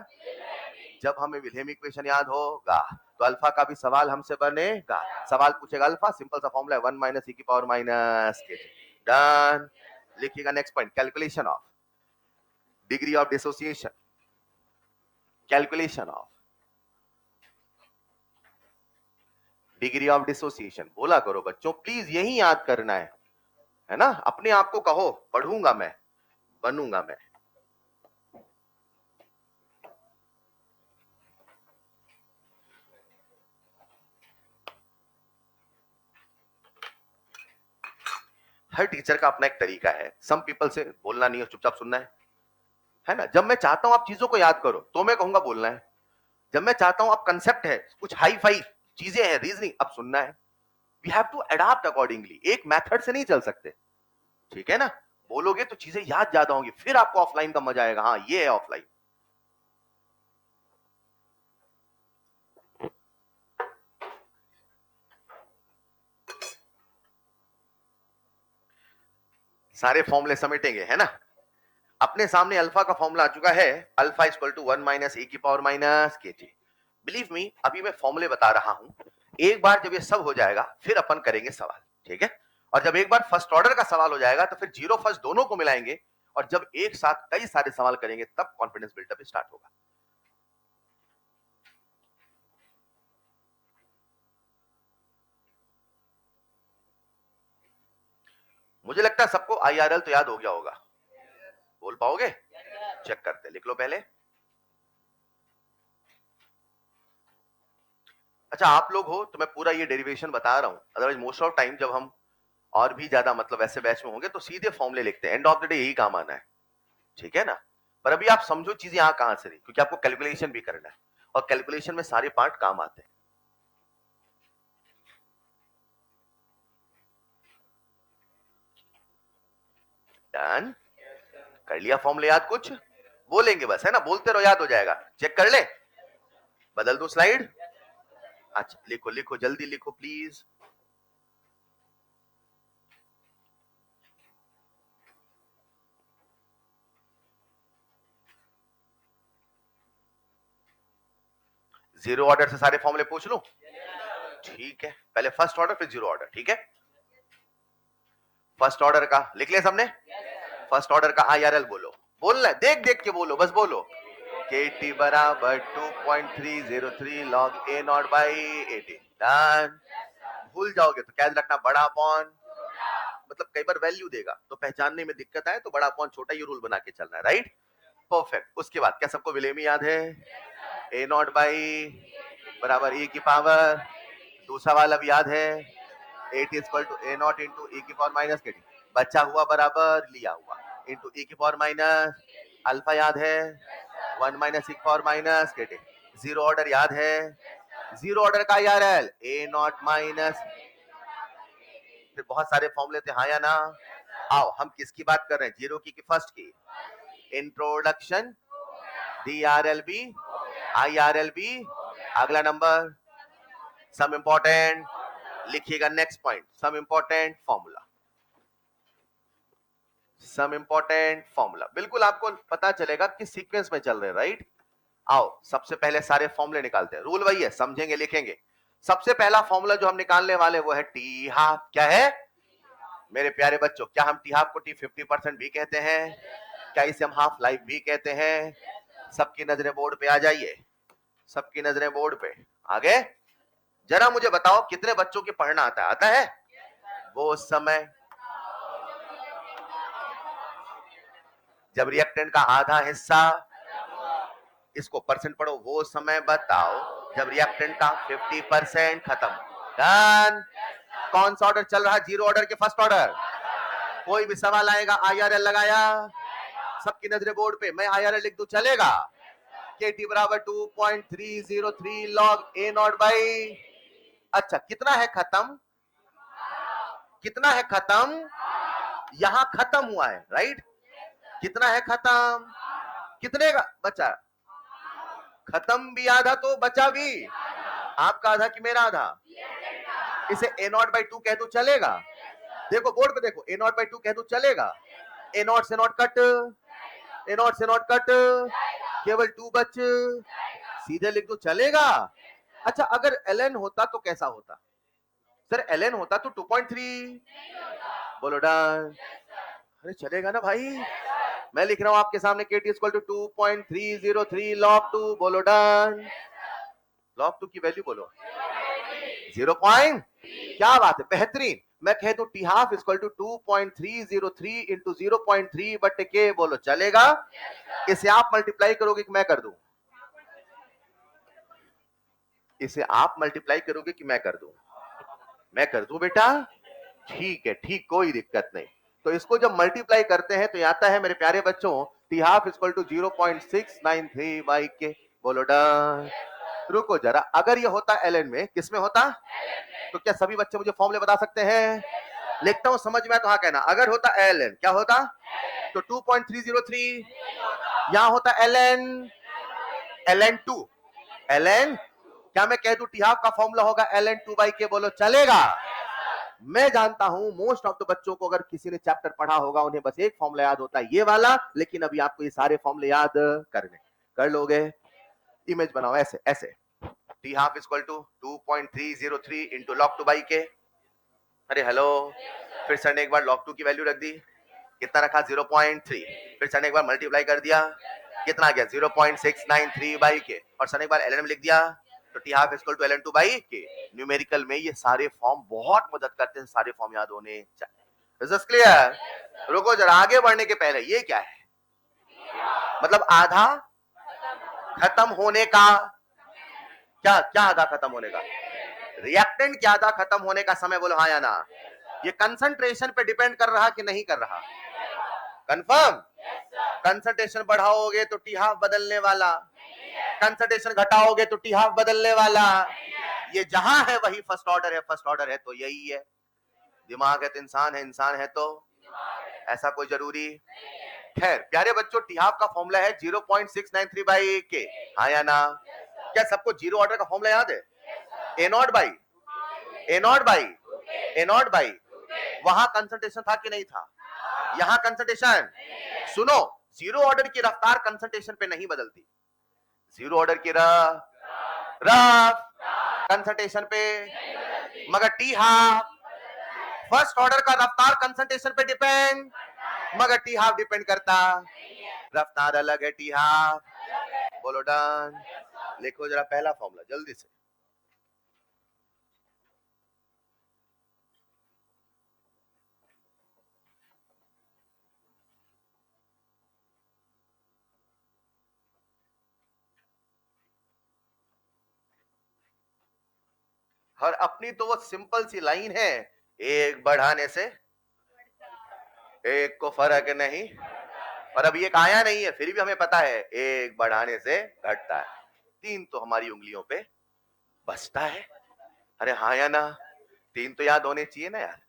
जब हमें विलहेमी इक्वेशन याद होगा तो अल्फा का भी सवाल हमसे बनेगा, सवाल पूछेगा अल्फा, सिंपल सा फॉर्मूला है 1 माइनस ई की पावर माइनस के टी, डन। लिखिएगा next point, calculation of degree of dissociation, calculation of degree of dissociation, बोला करो बच्चों प्लीज, यही याद करना है ना? अपने आप को कहो, पढ़ूंगा मैं, बनूंगा मैं। हर टीचर का अपना एक तरीका है, सम पीपल से बोलना नहीं है, चुपचाप सुनना है ना? जब मैं चाहता हूं आप चीजों को याद करो तो मैं कहूंगा बोलना है, जब मैं चाहता हूं आप कंसेप्ट है, कुछ हाई फाई चीजें हैं, रीजनिंग, अब सुनना है। We have to adopt accordingly, एक मेथड से नहीं चल सकते, ठीक है ना? बोलोगे तो चीजें याद ज्यादा होंगी, फिर आपको ऑफलाइन का मजा आएगा, हाँ ये है ऑफलाइन। सारे फॉर्मूले समेटेंगे, है ना? अपने सामने अल्फा का फॉर्मूला आ चुका है, अल्फा इक्वल टू 1 माइनस ए की पावर माइनस के टी। बिलीव मी, अभी मैं फॉर्मूले बता रहा हूं, एक बार जब ये सब हो जाएगा फिर अपन करेंगे सवाल, ठीक है? और जब एक बार फर्स्ट ऑर्डर का सवाल हो जाएगा तो फिर जीरो फर्स्ट दोनों को मिलाएंगे, और जब एक साथ कई सारे सवाल करेंगे तब कॉन्फिडेंस बिल्डअप स्टार्ट होगा। मुझे लगता है सबको IRL तो याद हो गया होगा, बोल पाओगे? चेक करते, लिख लो पहले। अच्छा आप लोग हो तो मैं पूरा ये डेरिवेशन बता रहा हूं, अदरवाइज मोस्ट ऑफ टाइम जब हम और भी ज्यादा मतलब ऐसे बैच में होंगे तो सीधे फॉर्मूले लिखते हैं, एंड ऑफ द डे यही काम आना है, ठीक है ना? पर अभी आप समझो चीजें यहां कहां से रही, क्योंकि आपको कैलकुलेशन भी करना है, और कैलकुलेशन में सारे पार्ट काम आते हैं। डन, कर लिया फॉर्मूले याद कुछ? बोलेंगे बस, है ना, बोलते रहो, याद हो जाएगा। चेक कर ले, बदल दूं स्लाइड? अच्छा लिखो लिखो, जल्दी लिखो प्लीज। जीरो ऑर्डर से सारे फॉर्मूले पूछ लूं? ठीक है, पहले फर्स्ट ऑर्डर फिर जीरो ऑर्डर, ठीक है। फर्स्ट ऑर्डर का लिख लिया सबने? फर्स्ट ऑर्डर का IRL बोलो, बोलना है, देख देख के बोलो, बस बोलो। KT बराबर 2.303 log A0 by 18। डन। भूल जाओगे तो क्या रखना, बड़ा अपॉन, मतलब कई बार वैल्यू देगा तो पहचानने में दिक्कत आए तो बड़ा अपॉन छोटा, ये रूल बना के चलना है, राइट? परफेक्ट। उसके बाद क्या सबको विलेमी याद है? A0 by बराबर e की पावर, दूसरा वाला भी याद है, 8 is equal to A0 into e की पावर माइनस KT, बचा हुआ बराबर लिया हुआ into e की पावर माइनस अल्फा, याद है, 1 माइनस e की power minus KT। Zero order याद है, जीरो ऑर्डर का IRL A0 माइनस, फिर बहुत सारे फॉर्मूले थे, हाँ या ना? आओ हम किसकी बात कर रहे हैं, जीरो की फर्स्ट की? Introduction, DRLB, IRLB। अगला नंबर सम इंपॉर्टेंट, लिखिएगा next point, some important formula, some important formula. बिल्कुल आपको पता चलेगा कि सीक्वेंस में चल रहे हैं, राइट? आओ सबसे पहले सारे फॉर्मूले निकालते हैं, रूल वही है, समझेंगे लिखेंगे। सबसे पहला फॉर्मूला जो हम निकालने वाले वो है टी हाफ। क्या है मेरे प्यारे बच्चों? क्या हम टी हाफ को टी 50% भी कहते हैं? क्या इसे हम हाफ लाइफ भी कहते हैं? सबकी नजरें बोर्ड पे आ जाइए, सबकी नजरें बोर्ड पे। आगे जरा मुझे बताओ कितने बच्चों के पढ़ना आता है? आता है? वो समय जब रिएक्टेंट का आधा हिस्सा, इसको परसेंट पढ़ो, वो समय बताओ जब रिएक्टेंट का 50% खत्म। डन। कौन सा ऑर्डर चल रहा है? जीरो ऑर्डर के फर्स्ट ऑर्डर। कोई भी सवाल आएगा IRL लगाया, सबकी नजरें बोर्ड पे, मैं IRL लिख दूं चलेगा? KT बराबर 2.303 log A0 बाई, अच्छा कितना है खत्म? कितना है खत्म? यहां खत्म हुआ है, राइट? कितना है खत्म? कितने का बचा? खत्म भी आधा तो बचा भी, आपका आधा कि मेरा आधा? इसे A0 बाई 2 कह दो चलेगा? देखो बोर्ड पे देखो, A0 बाई 2 कह दो चलेगा? A0 से नॉट कट, A0 से नॉट कट, केवल 2 बच, सीधे लिख दो चलेगा? अच्छा अगर ln होता तो कैसा होता? सर ln होता तो 2.3, बोलो डन। अरे चलेगा ना भाई? मैं लिख रहा हूं आपके सामने KT इक्वल टू 2.303 log 2, बोलो डन। log 2 की वैल्यू बोलो 0. क्या बात है, बेहतरीन। मैं कह दूं T half equal to 2.303 into 0.3 बटे के, बोलो चलेगा? इसे आप मल्टीप्लाई करोगे कि मैं कर दूं? इसे आप मल्टीप्लाई करोगे कि मैं कर दूं? मैं कर दूं बेटा? ठीक है, ठीक, कोई दिक्कत नहीं। तो इसको जब मल्टीप्लाई करते हैं तो आता है मेरे प्यारे बच्चों T half equal to 0.693 by K, बोलो डन। रुको जरा, अगर ये होता ln में, किसमें होता? तो क्या सभी बच्चे मुझे फॉर्मूले बता सकते हैं? लिखता हूं, समझ में तो हाँ कहना। अगर होता ln, क्या होता? तो 2.303, यहां होता ln2, ln, क्या मैं कह दूं टी हाफ का फॉर्मूला होगा ln2 बाई के, बोलो चलेगा? मैं जानता हूं मोस्ट ऑफ द बच्चों को, अगर किसी ने चैप्टर पढ़ा होगा, उन्हें बस एक फॉर्मूला याद होता है, ये वाला, लेकिन अभी आपको ये सारे फॉर्मूले याद करने, कर लोगे? इमेज बनाओ ऐसे ऐसे, T half equal to 2.303 into log 2 by K. अरे हेलो, फिर सर ने एक बार log 2 की वैल्यू रख दी, कितना रखा? 0.3। फिर सर ने एक बार मल्टीप्लाई कर दिया, कितना आ गया? 0.693 बाई के, और सर ने एक बार ln लिख दिया, तो T half equal to ln2 by K. Numerical में ये सारे फॉर्म बहुत मदद करते हैं, सारे फॉर्म याद होने चाहिए। Is this clear? रुको जरा, आगे बढ़ने के पहले ये क्या है? मतलब आधा खत्म होने का, क्या क्या आधा खत्म होने का? रिएक्टेंट क्या आधा खत्म होने का समय, बोलो हाँ या ना? ये कंसंट्रेशन पे डिपेंड कर रहा कि नहीं कर रहा? कंफर्म? कंसंट्रेशन बढ़ाओगे तो टी हाफ बदलने वाला, कंसंट्रेशन घटाओगे तो टी हाफ बदलने वाला। ये जहां है वही फर्स्ट ऑर्डर है, फर्स्ट ऑर्डर है तो यही है। दिमाग है तो इंसान है, इंसान है तो ऐसा कोई जरूरी खैर प्यारे बच्चों, टी हाफ का फॉर्मूला है 0.693 बाई के। हाँ या ना? क्या सबको जीरो ऑर्डर का फॉर्मूला याद है? A naught by A naught by A naught by, वहां कंसंट्रेशन था कि नहीं था? यहां कंसंट्रेशन, सुनो, जीरो ऑर्डर की रफ्तार कंसंट्रेशन पे नहीं बदलती। जीरो ऑर्डर की रफ कंसंट्रेशन पे, मगर टी हाफ फर्स्ट ऑर्डर का रफ्तार कंसंट्रेशन पे डिपेंड, मगर टी हाफ डिपेंड करता। रफ्तार अलग है, टी हाफ। बोलो डन। लिखो जरा पहला फॉर्मूला जल्दी से। और अपनी तो वो सिंपल सी लाइन है, एक बढ़ाने से एक को फर्क नहीं। और अब ये आया नहीं है, फिर भी हमें पता है एक बढ़ाने से घटता है। तीन तो हमारी उंगलियों पे बचता है। अरे हाँ या ना? तीन तो याद होने चाहिए ना यार।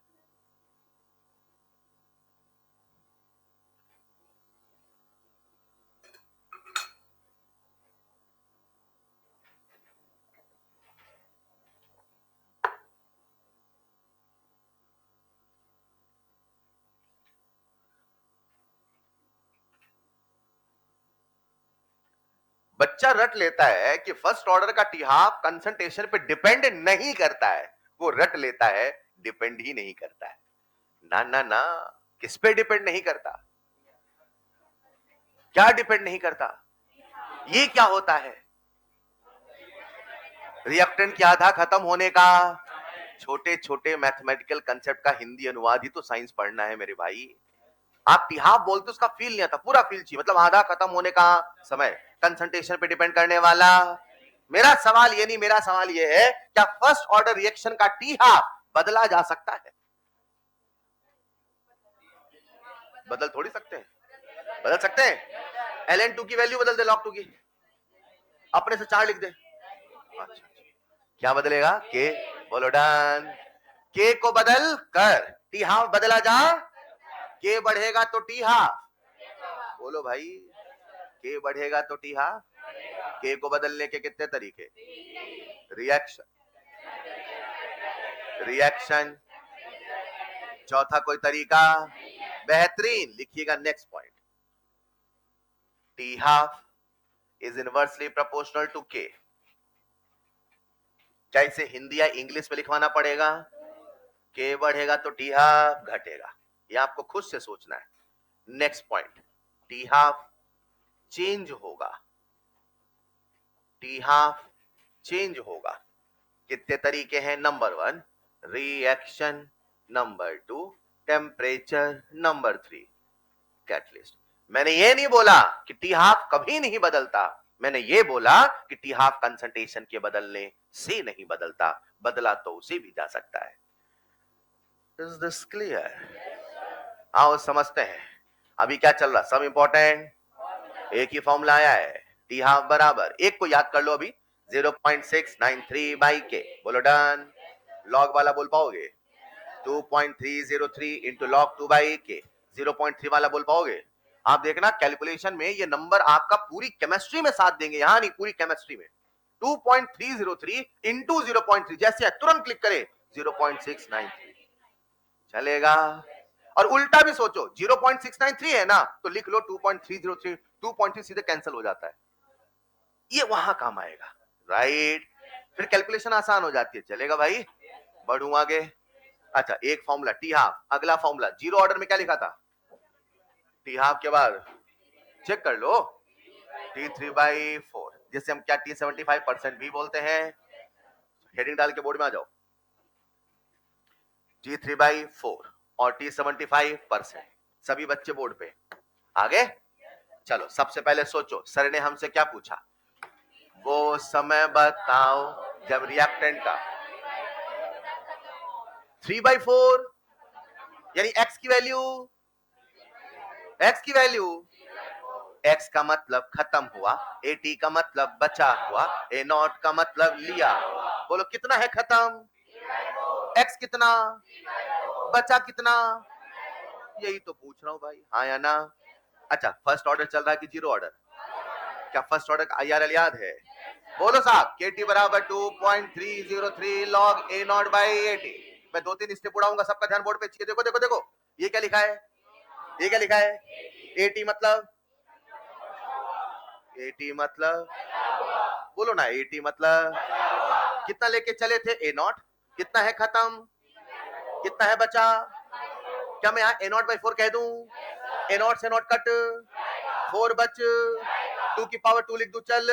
बच्चा रट लेता है कि फर्स्ट ऑर्डर का टी हाफ कंसंट्रेशन पे डिपेंड नहीं करता है। वो रट लेता है डिपेंड ही नहीं करता है। ना ना ना, किस पे डिपेंड नहीं करता? क्या डिपेंड नहीं करता? ये क्या होता है? रिएक्टेंट की आधा खत्म होने का। छोटे छोटे मैथमेटिकल कंसेप्ट का हिंदी अनुवाद ही तो साइंस पढ़ना है मेरे भाई। आप टी हाफ बोलते उसका फील नहीं आता, पूरा फील चाहिए। मतलब आधा खत्म होने का समय कंसंट्रेशन पे डिपेंड करने वाला। मेरा सवाल ये नहीं, मेरा सवाल ये है, क्या फर्स्ट ऑर्डर रिएक्शन का टी हाफ बदला जा सकता है? बदल थोड़ी सकते हैं। बदल सकते हैं? ln2 की वैल्यू बदल दे, log 2 की, अपने से 4 लिख दे। अच्छा, क्या बदलेगा? के। बोलो डन। के को बदल कर टी हाफ बदला जा। के बढ़ेगा तो टी हाफ। बोलो भाई, के बढ़ेगा तो टी हाफ। के को बदलने के कितने तरीके? Reaction, reaction. चौथा कोई तरीका? बेहतरीन, लिखिएगा next point. T half is inversely proportional to K. क्या इसे हिंदी या इंग्लिश में लिखवाना पड़ेगा? के बढ़ेगा तो टी हाफ घटेगा। ये आपको खुद से सोचना है। Next point, T half change होगा। टी हाफ चेंज होगा। कितने तरीके हैं? Number 1 reaction, number 2 temperature, number 3 catalyst. मैंने ये नहीं बोला कि टी हाफ कभी नहीं बदलता। मैंने ये बोला कि टी हाफ कंसंट्रेशन के बदलने से नहीं बदलता, बदला तो उसे भी जा सकता है। Is this clear? आओ समझते हैं अभी क्या चल रहा। सब इंपॉर्टेंट, एक ही फॉर्मूला आया है, टी हाफ बराबर, एक को याद कर लो अभी, 0.693 बाई के। बोलो डन। लॉग वाला बोल पाओगे? 2.303 इंटू लॉग 2 बाई के। 0.3 वाला बोल पाओगे? आप देखना कैलकुलेशन में ये नंबर आपका पूरी केमिस्ट्री में साथ देंगे, यहां नहीं, पूरी केमिस्ट्री में। 2.303 इंटू 0.3, जैसे तुरंत क्लिक करे 0.693 चलेगा। और उल्टा भी सोचो, 0.693 है ना, तो लिख लो 2.303, 2.3 सीधे कैंसिल हो जाता है, ये वहां काम आएगा, राइट? फिर कैलकुलेशन आसान हो जाती है। चलेगा भाई, बढ़ू आगे। अच्छा, एक फॉर्मूला टी हाफ, अगला फॉर्मूला जीरो ऑर्डर में क्या लिखा था? टी हाफ के बाद चेक कर लो, T3/4, जिसे हम क्या T75% भी बोलते हैं। हेडिंग डाल के बोर्ड में आ जाओ, T3/4 और T75%। सभी बच्चे बोर्ड पे आगे। चलो सबसे पहले सोचो, सर ने हमसे क्या पूछा? वो समय बताओ जब रिएक्टेंट का 3/4 यानी x की वैल्यू, x की वैल्यू, x का मतलब खत्म हुआ, AT का मतलब बचा हुआ, A0 का मतलब लिया। बोलो कितना है खत्म? x कितना बचा, कितना? यही तो पूछ रहा हूं भाई, हाँ या ना? अच्छा, फर्स्ट ऑर्डर चल रहा है कि जीरो ऑर्डर? क्या फर्स्ट ऑर्डर का IRL याद है? बोलो साहब, KT बराबर 2.303 log A नॉट बाई 80। मैं 2-3 स्टेप उड़ाऊंगा, सबका ध्यान बोर्ड पे चाहिए। देखो देखो देखो, ये क्या लिखा है? ये क्या लिखा है? 80 मतलब, 80 मतलब, बोलो ना, 80 मतलब कितना लेके चले थे A नॉट, कितना है खत्म, कितना है बचा? क्या मैं यहाँ A नॉट बाई 4 कह दूं? A नॉट से नॉट कट, 4 बच, 2 की पावर 2 लिख दूं, चल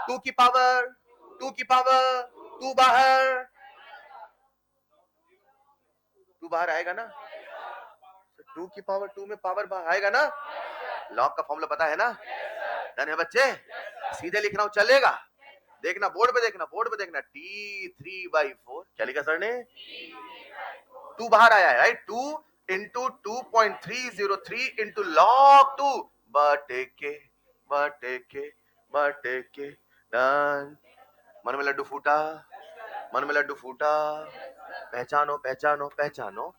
2 की पावर 2 की पावर 2 बाहर, 2 बाहर आएगा ना? 2 की पावर 2 में पावर बाहर आएगा ना? लॉग का फॉर्मूला पता है ना? डन है बच्चे? सीधे लिख रहा हूं, चलेगा? देखना बोर्ड पे, देखना बोर्ड पे, देखना T3/4 क्या लिखा सर ने? 2 बाहर आया है, राइट? 2 इंटू 2.303 इंटू log 2 बटे के डन। मन में लड्डू फूटा, मन में लड्डू फूटा, पहचानो पहचानो पहचानो।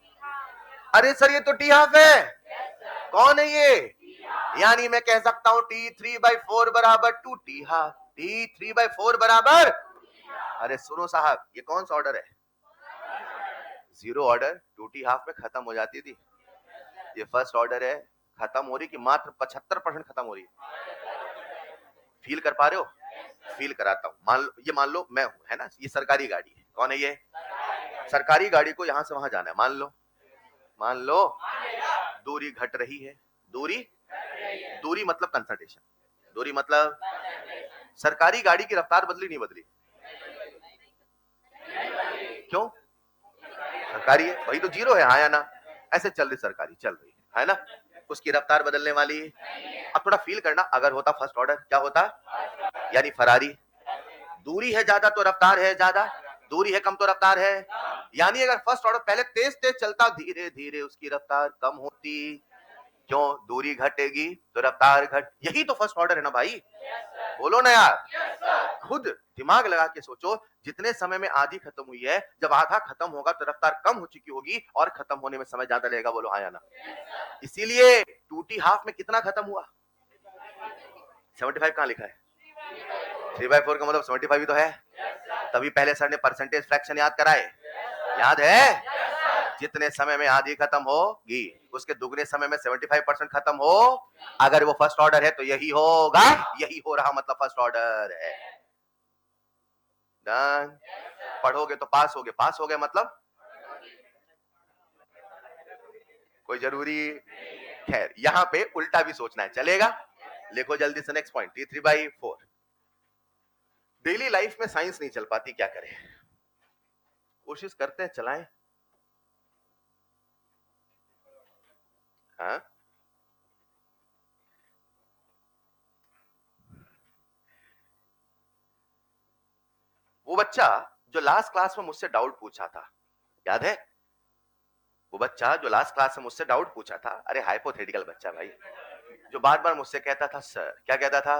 अरे सर ये तो टी हाफ है, कौन है ये? यानी मैं कह सकता हूं T3/4 बराबर 2 T हाफ, T3/4 बराबर। अरे सुनो साहब, ये कौन सा ऑर्डर है? जीरो ऑर्डर 2T हाफ में खत्म हो जाती थी। ये फर्स्ट ऑर्डर है, खत्म हो रही कि मात्र 75% खत्म हो रही है। फील कर पा रहे हो? फील कराता हूं। मान लो मैं हूं, है ना? ये सरकारी गाड़ी है। कौन है ये? सरकारी गाड़ी को यहां से वहां जाना है। मान लो दूरी घट रही है। दूरी मतलब कंसल्टेशन, दूरी मतलब सरकारी गाड़ी की रफ्तार बदली नहीं बदली? क्यों? सरकारी है, वही तो जीरो है, हाँ या ना? ऐसे चल रही सरकारी, चल रही है ना? उसकी रफ्तार बदलने वाली। अब थोड़ा फील करना, अगर होता फर्स्ट ऑर्डर क्या होता? यानी फरारी। दूरी है ज्यादा तो रफ्तार है ज्यादा, दूरी है कम तो रफ्तार है। यानी अगर फर्स्ट ऑर्डर पहले तेज तेज चलता, धीरे धीरे उसकी रफ्तार कम होती। क्यों? दूरी घटेगी तो रफ्तार घट। यही तो फर्स्ट ऑर्डर है ना भाई? बोलो ना यार। खुद दिमाग लगा के सोचो, जितने समय में आधी खत्म हुई है, जब आधा खत्म होगा तो रफ्तार कम हो चुकी होगी और खत्म होने में समय ज्यादा लगेगा। बोलो हाँ या ना? इसीलिए 2T हाफ में कितना खत्म हुआ? 75 कहां लिखा है? 3/4 का मतलब 75 ही तो है। तभी पहले सर ने परसेंटेज फ्रैक्शन याद कराए, याद है? जितने समय में आधी खत्म होगी, उसके दुगने समय में 75% खत्म हो। अगर वो फर्स्ट ऑर्डर है तो यही होगा, यही हो रहा, मतलब फर्स्ट ऑर्डर है। डन। पढ़ोगे तो पास होगे, पास हो गए मतलब कोई जरूरी। खैर, यहां पे उल्टा भी सोचना है, चलेगा? लिखो जल्दी से next point, T3/4। Daily life में साइंस नहीं चल पाती, क्या करें? कोशिश करते हैं चलाएं। हाँ, वो बच्चा जो लास्ट क्लास में मुझसे डाउट पूछा था, याद है? वो बच्चा जो लास्ट क्लास में मुझसे डाउट पूछा था, अरे हाइपोथेटिकल बच्चा भाई, जो बार बार मुझसे कहता था सर, क्या कहता था?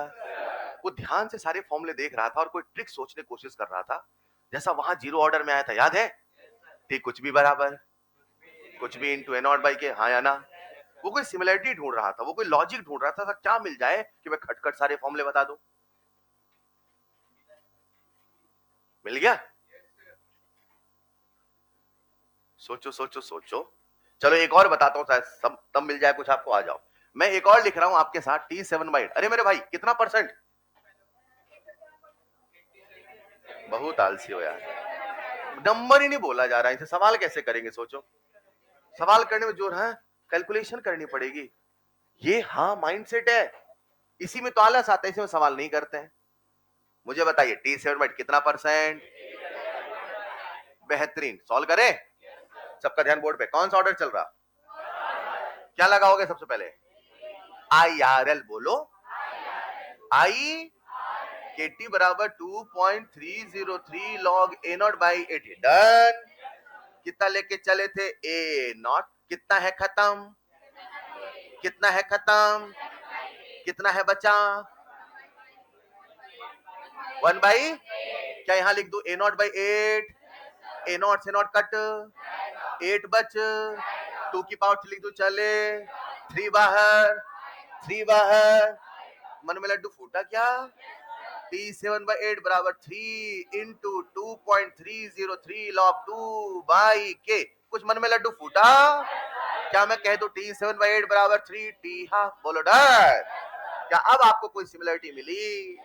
वो ध्यान से सारे फॉर्मूले देख रहा था और कोई ट्रिक सोचने की कोशिश कर रहा था, जैसा वहां जीरो ऑर्डर में आया था, याद है? ठीक, कुछ भी बराबर, कुछ भी इंटू A नॉट बाई के, हाँ या ना? वो कोई सिमिलरिटी ढूंढ रहा था, वो कोई लॉजिक ढूंढ रहा था, क्या मिल जाए कि मैं खटखट सारे फॉर्मूले बता दूं। मिल गया? सोचो सोचो सोचो। चलो एक और बताता हूँ, शायद सब तब मिल जाए कुछ आपको। आ जाओ, मैं एक और लिख रहा हूं आपके साथ, T7/8। अरे मेरे भाई, कितना परसेंट? बहुत आलसी हो यार, नंबर ही नहीं बोला जा रहा है, इसे सवाल कैसे करेंगे? सोचो, सवाल करने में जोर है, कैलकुलेशन करनी पड़ेगी। ये हाँ माइंडसेट है, इसी में तो आलस आता है, इसी में सवाल नहीं करते हैं। मुझे बताइए T7/8 कितना परसेंट? बेहतरीन, सॉल्व करें। सबका ध्यान बोर्ड पे, कौन सा ऑर्डर चल रहा? क्या लगाओगे सबसे पहले? IRL बोलो। आई KT बराबर 2.303 log A not by 80। Done. कितना लेके चले थे? A not. कितना है खत्म, कितना है खत्म, कितना है बचा? 1/, क्या यहां लिख दू A not by 8? A not से नॉट कट, 8 बच, 2 की पावर 3 लिख दू, चले 3 बाहर, 3 बाहर, मन में लड्डू फूटा क्या? T7/8 बराबर 3 इंटू 2.303 log 2/k। कुछ मन में लड्डू फूटा? क्या मैं कह दूं T7/8 बराबर 3 T हाफ? बोलो डर। क्या अब आपको कोई सिमिलरिटी मिली?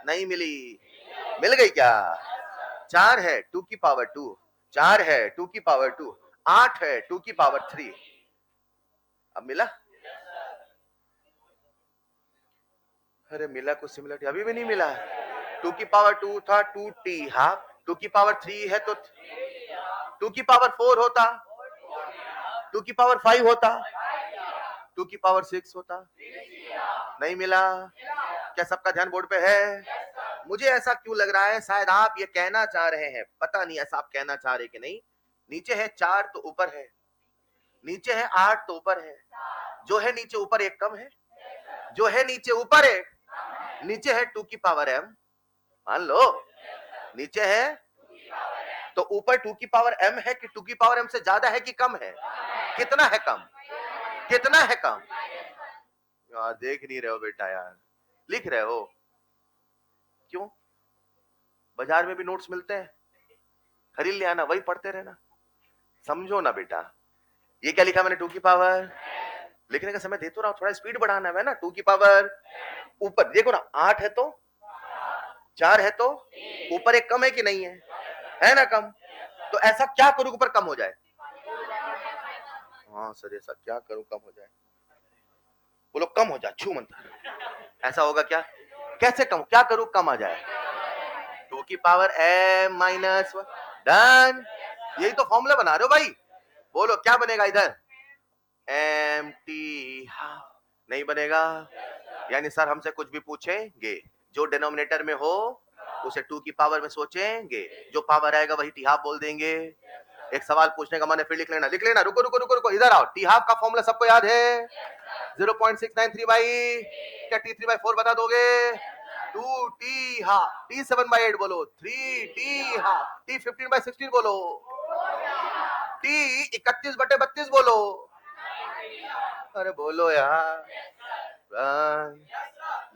नहीं मिली। मिल गई क्या? 4 है 2 की पावर 2, 4 है 2 की पावर 2, 8 है 2 की पावर 3। अब मिला? अरे मिला कुछ सिमिलरिटी? अभी भी नहीं मिला। 2 की पावर 2 था 2T हाफ, 2 की पावर 3 है तो 2 की पावर 4 होता, 2 की पावर 5 होता, 2 की पावर 6 होता। नहीं मिला। क्या सबका ध्यान बोर्ड पे है? मुझे ऐसा क्यों लग रहा है, शायद आप ये कहना चाह रहे हैं, पता नहीं ऐसा आप कहना चाह रहे कि नहीं। नीचे है 4 तो ऊपर है, नीचे है 8 तो ऊपर है, जो है नीचे ऊपर एक कम है, जो है नीचे ऊपर एक, नीचे है 2 की पावर m। मान लो नीचे है तो ऊपर 2 की पावर m है कि 2 की पावर m से ज्यादा है कि कम है? कितना है कम? कितना है कम? यार देख नहीं रहे हो बेटा, यार लिख रहे हो क्यों? बाजार में भी नोट्स मिलते हैं, खरीद ले आना, वही पढ़ते रहना। समझो ना बेटा, ये क्या लिखा मैंने? 2 की पावर, लिखने का समय दे तो रहा हूं, थोड़ा स्पीड बढ़ाना है ना। 2 की पावर ऊपर देखो ना, 8 है तो 4 है तो ऊपर एक कम है कि नहीं है ना कम? तो ऐसा क्या करूं ऊपर कम हो जाए? हाँ सर, ऐसा क्या करूं कम हो जाए? बोलो कम हो जाए, छू मंत्र। ऐसा होगा क्या? कैसे कम, क्या करूं कम आ जाए? 2 की पावर m माइनस 1। डन। यही तो फॉर्मूला बना रहे हो भाई। बोलो क्या बनेगा इधर? M T half. नहीं बनेगा। यानी सर हमसे कुछ भी पूछेंगे, जो डिनोमिनेटर में हो उसे 2 की पावर में सोचेंगे, जो पावर आएगा वही टी हाफ बोल देंगे। एक सवाल पूछने का मन है, फिर लिख लेना, लिख लेना। रुको रुको रुको रुको, इधर आओ। टी हाफ का फॉर्मूला सबको याद है? 0.693 बाई, क्या T3/4 बता दोगे? 2T half. T7/8 बोलो 3T हाफ। T15/16 बोलो, T31/32 बोलो। अरे बोलो यार।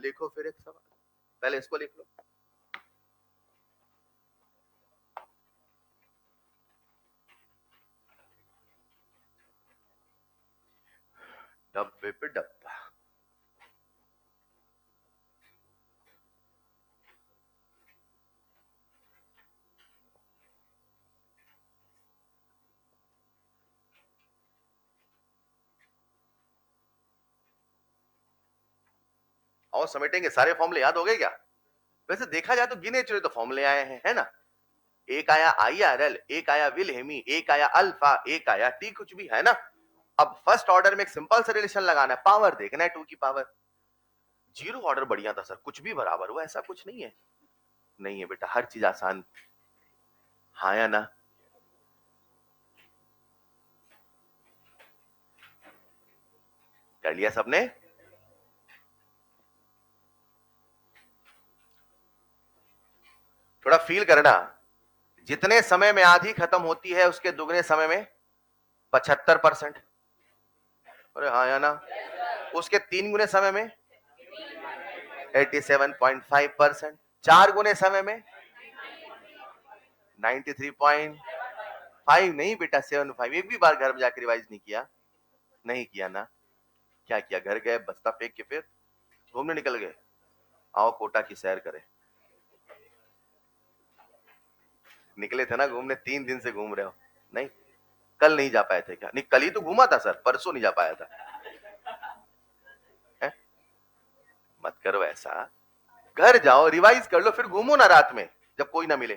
लिखो फिर एक सवाल, पहले इसको लिख लो। डब्बे पे डब्बा। और समेटेंगे, सारे फॉर्मूले याद हो गए क्या? वैसे देखा जाए तो गिने चुने तो फॉर्मूले आए हैं, है ना? एक आया IRL, एक आया विलहेमी, एक आया अल्फा, एक आया टी कुछ भी, है ना? अब फर्स्ट ऑर्डर में एक सिंपल सा रिलेशन लगाना है, पावर देखना है 2 की पावर। जीरो ऑर्डर बढ़िया था सर, कुछ भी बराबर हुआ, ऐसा कुछ नहीं है। नहीं है बेटा, हर चीज आसान। हाँ या ना? कर लिया सबने? थोड़ा फील करना, जितने समय में आधी खत्म होती है उसके दुगने समय में 75%। अरे हाँ या ना? उसके 3 गुने समय में 87.5%। 4 गुने समय में 93.5। नहीं बेटा 75। एक भी बार घर में जाकर रिवाइज नहीं किया? नहीं किया ना? क्या किया? घर गए, बस्ता फेंक के फिर घूमने निकल गए। आओ कोटा की सैर करें। निकले थे ना घूमने, 3 दिन से घूम रहे हो। नहीं कल नहीं जा पाए थे क्या? नहीं कल ही तो घूमा था सर, परसों नहीं जा पाया था। है? मत करो ऐसा, घर जाओ रिवाइज कर लो, फिर घूमो ना रात में जब कोई ना मिले।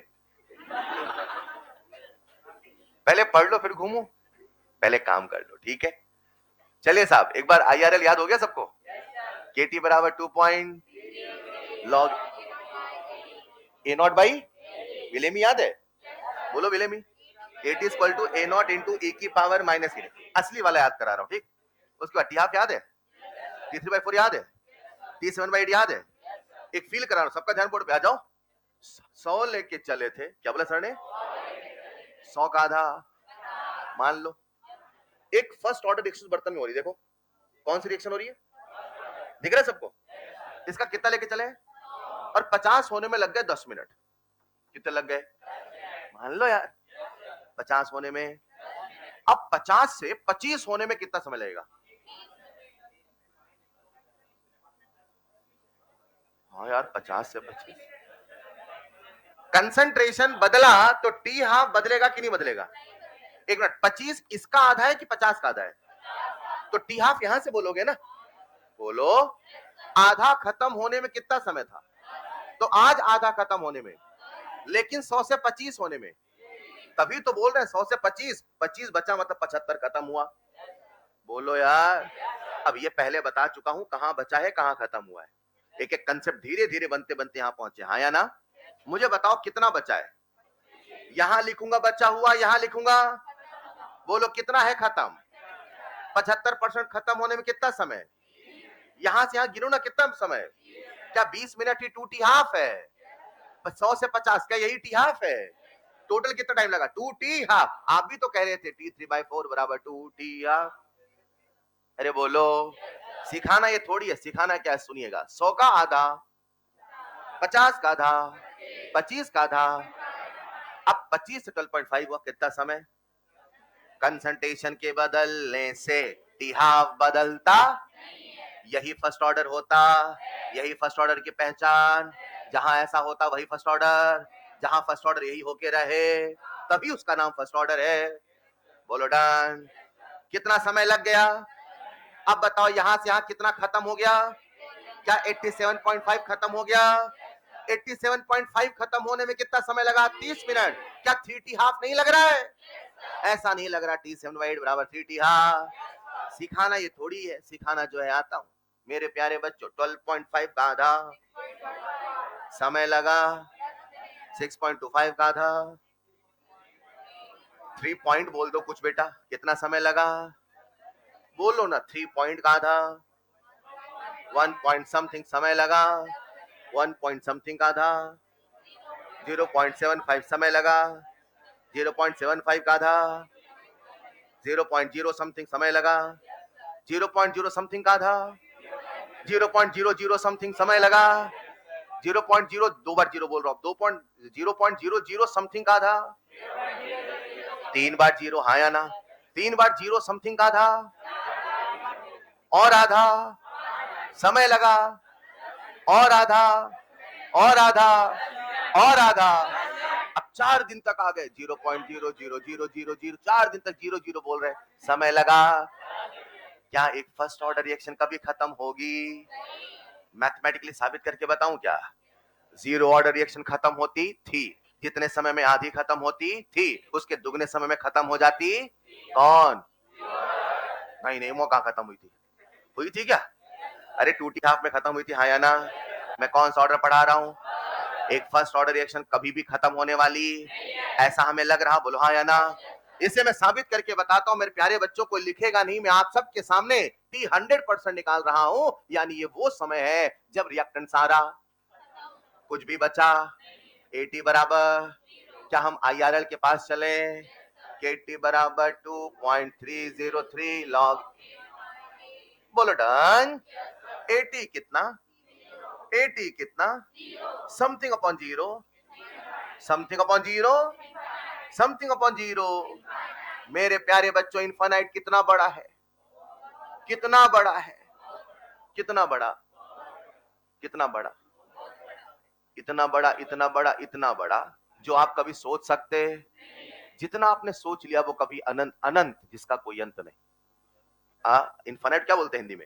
पहले पढ़ लो फिर घूमो, पहले काम कर लो, ठीक है? चलिए साहब, एक बार IRL याद हो गया सबको? KT बराबर 2 log A नॉट बाई विलेमी, याद है? बोलो विलेमी। KT equal to A naught into E की पावर माइनस E। असली वाला याद करा रहा हूं, ठीक? उसके बाद टी हाफ याद है? T3/4 याद है? T7/8 याद है? एक फील करा रहा हूं, सबका ध्यान बोर्ड पे आ जाओ। 100 लेके चले थे, क्या बोला सर ने? 100 का आधा मान लो। एक फर्स्ट ऑर्डर रिएक्शन बर्तन में हो रही, देखो कौन सी रिएक्शन हो रही है? दिख रहा है सबको? इसका कितना लेके चले? और 50 होने में लग गए 10 मिनट। कितने लग गए? मान लो यार 50 होने में। अब 50 से 25 होने में कितना समय लगेगा? हाँ यार 50 से 25। कंसंट्रेशन बदला तो टी हाफ बदलेगा कि नहीं बदलेगा? एक मिनट, 25 इसका आधा है कि 50 का आधा है? तो टी हाफ यहां से बोलोगे ना? बोलो। आधा खत्म होने में कितना समय था? तो आज आधा खत्म होने में, लेकिन 100 से 25 होने में। तभी तो बोल रहे हैं 100 से 25, 25 बचा मतलब 75 खत्म हुआ। बोलो यार। अब ये पहले बता चुका हूं कहां बचा है कहां खत्म हुआ है। एक एक कंसेप्ट धीरे धीरे बनते बनते यहां पहुंचे। हाँ या ना? मुझे बताओ कितना बचा है? यहां लिखूंगा बचा हुआ, यहां लिखूंगा। बोलो कितना है खत्म? 75% खत्म होने में कितना समय? यहां से यहां गिनो ना कितना समय? क्या 20 मिनट ही 2 टी हाफ है? 100 से 50 क्या यही टी हाफ है? टोटल कितना टाइम लगा? 2 टी हाफ। आप भी तो कह रहे थे T3/4 बराबर 2 टी हाफ। अरे बोलो। सिखाना ये थोड़ी है, सिखाना क्या है सुनिएगा। 100 का आधा, 50 का आधा, 25 का आधा। अब 25 से 12.5 हुआ, कितना समय? कंसंट्रेशन के बदलने से टी हाफ बदलता, यही फर्स्ट ऑर्डर होता, यही फर्स्ट ऑर्डर की पहचान। जहां ऐसा होता वही फर्स्ट ऑर्डर, जहां फर्स्ट ऑर्डर यही होके रहे तभी उसका नाम फर्स्ट ऑर्डर है। बोलो डन। कितना समय लग गया? अब बताओ यहां से यहां कितना खत्म हो गया? क्या 87.5 खत्म हो गया? 87.5 खत्म होने में कितना समय लगा? 30 मिनट। क्या 3 टी हाफ नहीं लग रहा है? ऐसा नहीं लग रहा। T7/8 बराबर 3 टी हाफ। सिखाना ये थोड़ी है, सिखाना जो है आता हूं। मेरे प्यारे बच्चों 12.5 का आधा समय लगा, 6.25 का आधा, 3 पॉइंट बोल दो कुछ बेटा, कितना समय लगा? बोलो ना 3 पॉइंट का आधा, 1 पॉइंट समथिंग समय लगा, 1 पॉइंट समथिंग का आधा, 0.75 समय लगा, 0.75 का आधा, 0.0 समथिंग समय लगा, 0.0 समथिंग का आधा, 0.00 समथिंग समय लगा, 0.0 दो बार 0 बोल रहा हूं, 0.00 समथिंग का आधा, 3 बार 0। हाँ या ना? 3 बार 0 समथिंग का आधा और आधा समय लगा, और आधा और आधा और आधा। अब 4 दिन तक आ गए 0.00000, 4 दिन तक 0 बोल रहे, समय लगा। क्या एक फर्स्ट ऑर्डर रिएक्शन कभी खत्म होगी? मैथमेटिकली साबित करके बताऊं क्या? 0 ऑर्डर रिएक्शन खत्म होती थी जितने समय में आधी खत्म होती थी, उसके दुगने समय में खत्म हो जाती। कौन? नहीं वो कहां खत्म हुई थी? हुई थी क्या? अरे 2 टी हाफ में खत्म हुई थी। हाँ या ना? मैं कौन सा ऑर्डर पढ़ा रहा हूं? एक फर्स्ट ऑर्डर रिएक्शन कभी भी खत्म होने वाली ऐसा हमें लग रहा। बोलो हाँ या ना? इसे मैं साबित करके बताता हूं मेरे प्यारे बच्चों, को लिखेगा नहीं, मैं आप सबके सामने T 100% निकाल रहा हूं। यानी ये वो समय है जब रिएक्टेंट सारा कुछ भी बचा। AT बराबर, क्या हम IRL के पास चले? KT बराबर 2.303 लॉग। बोलो डन। AT कितना? AT कितना? Something upon zero, something upon zero, something upon zero. मेरे प्यारे बच्चों इनफाइनाइट कितना बड़ा है? कितना बड़ा है? कितना बड़ा? कितना बड़ा? इतना बड़ा, इतना बड़ा, इतना बड़ा जो आप कभी सोच सकते हैं। जितना आपने सोच लिया वो कभी अनंत, अनंत जिसका कोई अंत नहीं। इनफाइनाइट क्या बोलते हैं हिंदी में?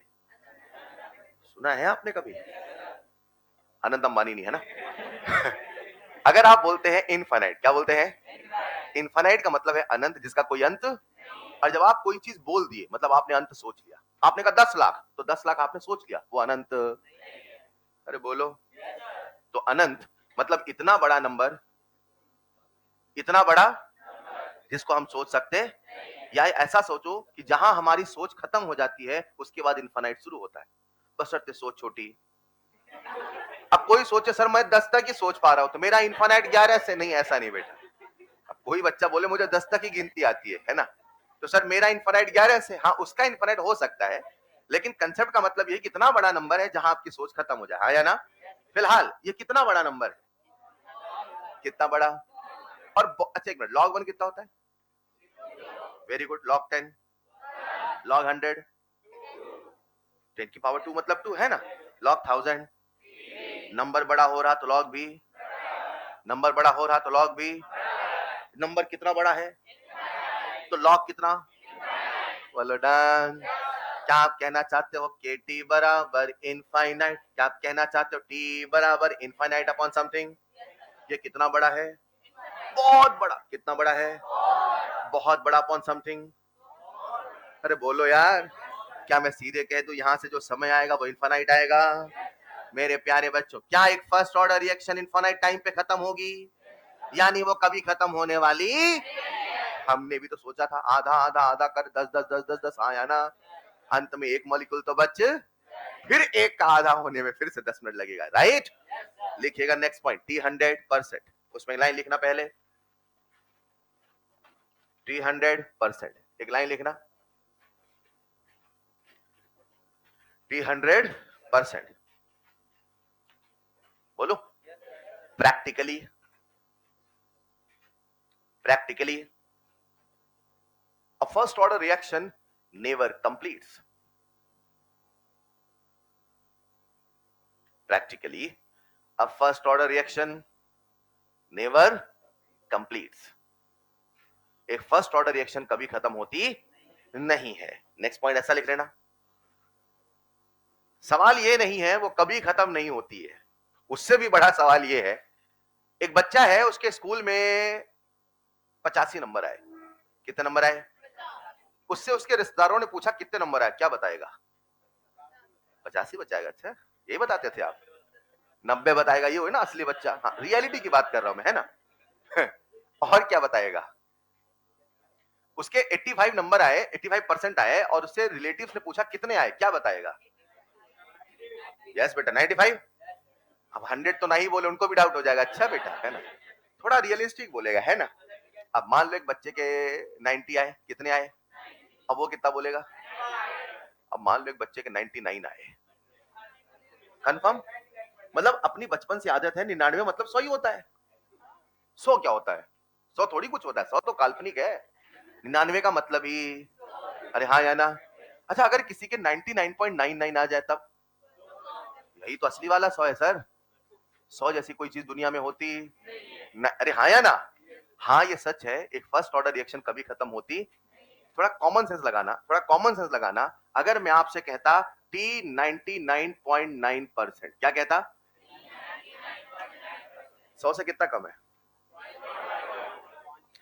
सुना है आपने कभी? अनंत अंबानी नहीं है ना? अगर आप बोलते हैं इनफाइनाइट, क्या बोलते हैं? इनफाइनाइट का मतलब है अनंत जिसका कोई अंत। और जब आप कोई चीज बोल दिए मतलब आपने अंत सोच लिया। आपने कहा 10 लाख, तो 10 लाख आपने सोच लिया, वो अनंत। अरे बोलो। तो अनंत मतलब इतना बड़ा नंबर, इतना बड़ा जिसको हम सोच सकते हैं। या ऐसा सोचो कि जहां हमारी सोच खत्म हो जाती है उसके बाद इनफाइनाइट शुरू होता है, बशर्ते सोच छोटी। अब कोई सोचे सर मैं 10 तक ही सोच पा रहा हूं तो मेरा इनफाइनाइट 11 से नहीं, ऐसा नहीं बेटा। अब कोई बच्चा बोले मुझे 10 तक ही गिनती आती है ना, तो सर मेरा इनफाइनाइट 11 से, हाँ उसका इनफाइनाइट हो सकता है लेकिन कंसेप्ट का मतलब ये कितना बड़ा नंबर है जहां आपकी सोच खत्म हो जाए, हाँ या ना? फिलहाल ये कितना बड़ा नंबर है? कितना बड़ा? और अच्छा एक मिनट, log 1 कितना होता है? Very good. log 10, log 100, 10 की पावर 2 मतलब 2 है ना? log 1000, नंबर बड़ा हो रहा तो log भी, नंबर बड़ा हो रहा तो log भी, नंबर कितना बड़ा है तो log कितना? बोलो डन। क्या आप कहना चाहते हो कि t बराबर इनफाइनाइट? क्या आप कहना चाहते हो t बराबर इनफाइनाइट अपॉन समथिंग? ये कितना बड़ा है? बहुत बड़ा। कितना बड़ा है? बहुत बड़ा अपॉन समथिंग। अरे बोलो यार, क्या मैं सीधे कह दूं यहां से जो समय आएगा वो इनफाइनाइट आएगा? मेरे प्यारे बच्चों, क्या एक first order reaction infinite time पे खत्म होगी? यानी वो कभी खत्म होने वाली। हमने भी तो सोचा था आधा आधा आधा कर 10 10 10 10 10 आया ना, अंत में एक मॉलिक्यूल तो बच, फिर एक का आधा होने में फिर से 10 मिनट लगेगा, राइट? लिखिएगा नेक्स्ट पॉइंट T100%। उसमें लाइन लिखना पहले T100%, एक लाइन लिखना T100%। बोलो practically, practically a first order reaction never completes. Practically a first order reaction never completes. एक फर्स्ट ऑर्डर रिएक्शन कभी खत्म होती नहीं है। नेक्स्ट पॉइंट ऐसा लिख लेना। सवाल ये नहीं है वो कभी खत्म नहीं होती है, उससे भी बड़ा सवाल ये है, एक बच्चा है उसके स्कूल में 85 नंबर आए। कितने नंबर आए? उससे उसके रिश्तेदारों ने पूछा कितने नंबर आए, क्या बताएगा? 85 बताएगा। अच्छा ये बताते थे आप? 90 बताएगा, ये हो ना असली बच्चा। हाँ, रियलिटी की बात कर रहा हूं मैं, है ना? और क्या बताएगा? उसके 85 नंबर आए, 85% आए, और उससे रिलेटिव्स ने पूछा कितने आए, क्या बताएगा? यस बेटा 95। अब 100 तो नहीं बोले, उनको भी डाउट हो जाएगा, अच्छा बेटा, है ना? थोड़ा रियलिस्टिक बोलेगा, है ना? अब मान लो एक बच्चे के 90 आए, कितने आए? अब वो कितना बोलेगा? अब मान लो एक बच्चे के 99 आए। कंफर्म? मतलब अपनी बचपन से आदत है 99 मतलब 100 ही होता है। 100 क्या होता है? 100 थोड़ी कुछ होता है, 100 तो काल्पनिक है। 99 का मतलब ही, अरे हाँ या ना? अच्छा अगर किसी के 99.99 आ जाए तब? यही तो असली वाला 100 है सर। 100 जैसी कोई चीज दुनिया में होती न, अरे हाँ या ना? हाँ ये सच है, एक फर्स्ट ऑर्डर रिएक्शन कभी खत्म होती। थोड़ा कॉमन सेंस लगाना, थोड़ा कॉमन सेंस लगाना। अगर मैं आपसे कहता T 99.9%, क्या कहता? 100 से कितना कम है?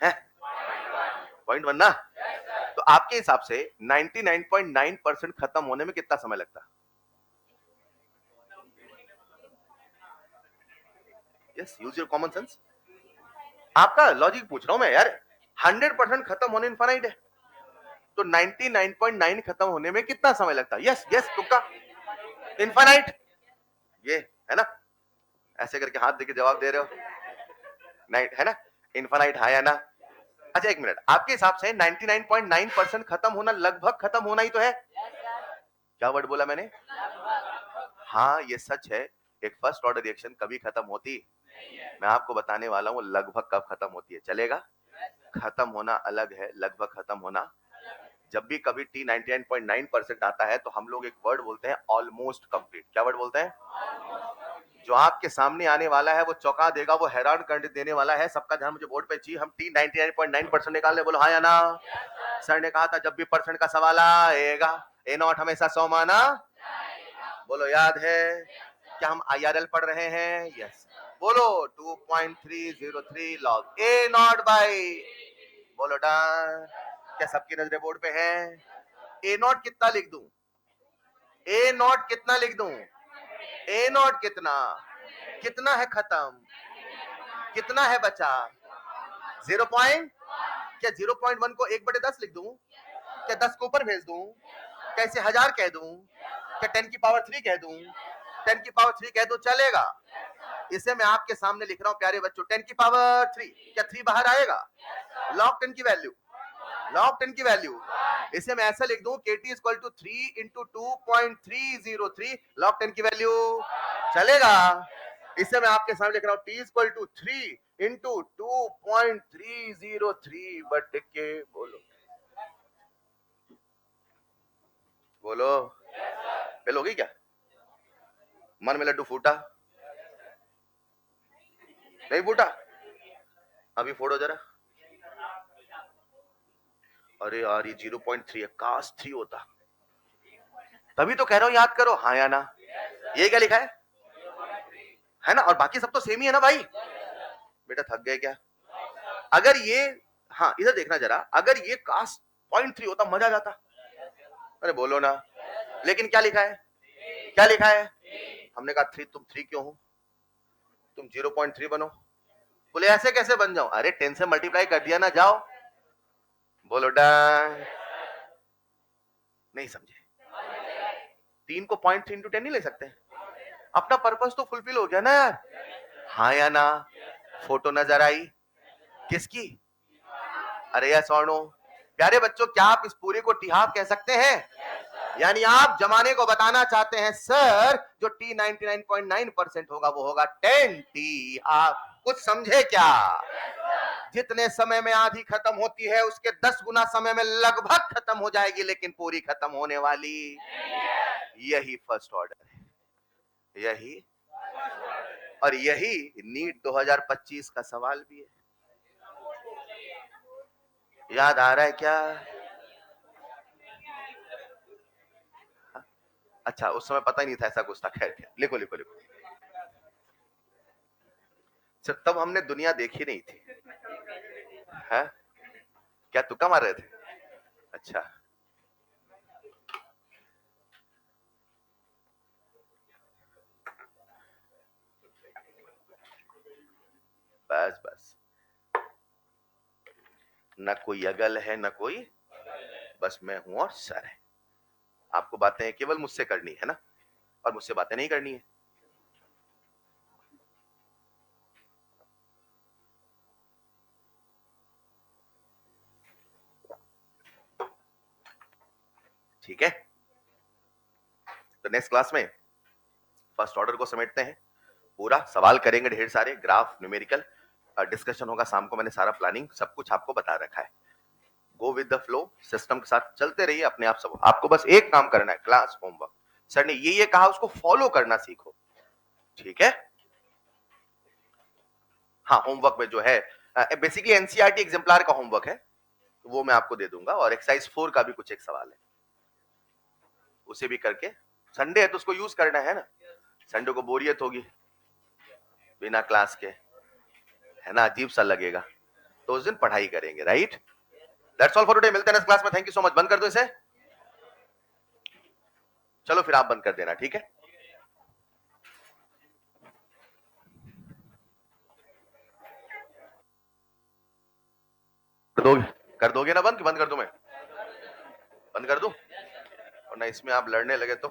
हैं? 0.1 ना? तो आपके हिसाब से 99.9% खत्म होने में कितना समय लगता? Yes, use your common sense. आपका लॉजिक पूछ रहा हूं मैं यार। 100% खत्म होने इनफाइनाइट है, तो 99.9 खत्म होने में कितना समय लगता? यस यस, तुक्का इनफाइनाइट। ये है ना? ऐसे करके हाथ देके जवाब दे रहे हो, नाइट है ना? इनफाइनाइट है या ना? अच्छा एक मिनट, आपके हिसाब से 99.9% खत्म होना लगभग खत्म होना ही तो है। क्या वर्ड बोला मैंने? हाँ ये सच है, एक फर्स्ट ऑर्डर रिएक्शन कभी खत्म होती। मैं आपको बताने वाला हूँ लगभग कब खत्म होती है, चलेगा? खत्म होना अलग है, लगभग खत्म होना। जब भी कभी T 99.9% आता है तो हम लोग एक वर्ड बोलते हैं ऑलमोस्ट कंप्लीट। क्या वर्ड बोलते हैं? जो आपके सामने आने वाला है वो चौंका देगा, वो हैरान कर देने वाला है। सबका ध्यान मुझे बोर्ड पे चाहिए। हम T 99.9% निकाल ले, बोलो हाँ या ना? सर ने कहा था जब भी परसेंट का सवाल आएगा ए नॉट हमेशा 100 माना। बोलो याद है? क्या हम IRL पढ़ रहे हैं? यस। बोलो 2.303 लॉग ए नॉट बाई, बोलो डन। क्या सबकी नजरें बोर्ड पे हैं? ए नॉट कितना लिख दूं? ए नॉट कितना लिख दूं? ए नॉट कितना? कितना है खत्म? कितना है बचा? 0 पॉइंट। क्या 0.1 को 1/10 लिख दूं? क्या 10 को ऊपर भेज दूं? कैसे 1000 कह दूं? क्या 10 की पावर 3 कह दूं? 10 की पावर 3 कह दूं चलेगा? इसे मैं आपके सामने लिख रहा हूं प्यारे बच्चों, 10 की पावर 3। क्या 3 बाहर आएगा? लॉग 10 की वैल्यू, लॉग 10 की वैल्यू इसे मैं ऐसा लिख दूं KT equal to 3 into 2.303 log 10 की वैल्यू चलेगा। इसे मैं आपके सामने लिख रहा हूं T इक्वल टू 3 इंटू 2.303 बट के बोलो बोलो फेल हो गई क्या? मन में लड्डू फूटा नहीं फूटा? अभी फोड़ो जरा। अरे यार ये 0.3 है, काश 3 होता। तभी तो कह रहा हूं याद करो, हाँ या ना? ये क्या लिखा है ना? और बाकी सब तो सेम ही है ना भाई? बेटा थक गए क्या? अगर ये, हाँ इधर देखना जरा, अगर ये कास्ट 0.3 होता मजा आ जाता। अरे बोलो ना। लेकिन क्या लिखा है? क्या लिखा है? हमने कहा 3, तुम 3 क्यों हो? तुम 0.3 बनो। बोले ऐसे कैसे बन जाओ? अरे 10 से मल्टीप्लाई कर दिया ना, जाओ। बोलो डन। नहीं समझे? 3 को 0.3 इंटू 10 नहीं ले सकते? अपना पर्पस तो फुलफिल हो गया ना यार, हाँ या ना? फोटो नजर आई किसकी? अरे यस और नो? प्यारे बच्चों, क्या आप इस पूरे को टिहाफ कह सकते हैं? यानी आप जमाने को बताना चाहते हैं सर जो T 99.9% होगा वो होगा 10T। आप कुछ समझे क्या? जितने समय में आधी खत्म होती है उसके 10 गुना समय में लगभग खत्म हो जाएगी, लेकिन पूरी खत्म होने वाली यही फर्स्ट ऑर्डर है, यही। और यही नीट 2025 का सवाल भी है। याद आ रहा है क्या? अच्छा उस समय पता ही नहीं था ऐसा कुछ था। खैर लिखो लिखो लिखो। सर तब हमने दुनिया देखी नहीं थी है? क्या तुक्का मार रहे थे? अच्छा बस बस, न कोई अगल है न कोई, बस मैं हूं और सर है। आपको बातें केवल मुझसे करनी है ना, और मुझसे बातें नहीं करनी है। ठीक है, तो नेक्स्ट क्लास में फर्स्ट ऑर्डर को समेटते हैं, पूरा सवाल करेंगे, ढेर सारे ग्राफ, न्यूमेरिकल डिस्कशन होगा शाम को। मैंने सारा प्लानिंग सब कुछ आपको बता रखा है। Go with the flow, system के साथ चलते रहिए अपने आप। सब आपको बस एक काम करना है, क्लास होमवर्क। सर ने ये कहा, उसको फॉलो करना सीखो, ठीक है? हाँ होमवर्क में जो है बेसिकली एनसीईआरटी एग्जाम्पलर का होमवर्क है, वो मैं आपको दे दूंगा, और एक्सरसाइज 4 का भी कुछ एक सवाल है, उसे भी करके। संडे है तो उसको यूज करना है ना, संडे को बोरियत होगी बिना क्लास के, है ना, अजीब सा लगेगा, तो उस दिन पढ़ाई करेंगे, right? That's all for today, मिलते हैं नेक्स्ट क्लास में। Thank you so much. बंद कर दो इसे, चलो फिर आप बंद कर देना, ठीक है? कर दोगे? कर दोगे ना बंद, कि बंद कर दूं मैं? बंद कर दूं? और ना इसमें आप लड़ने लगे तो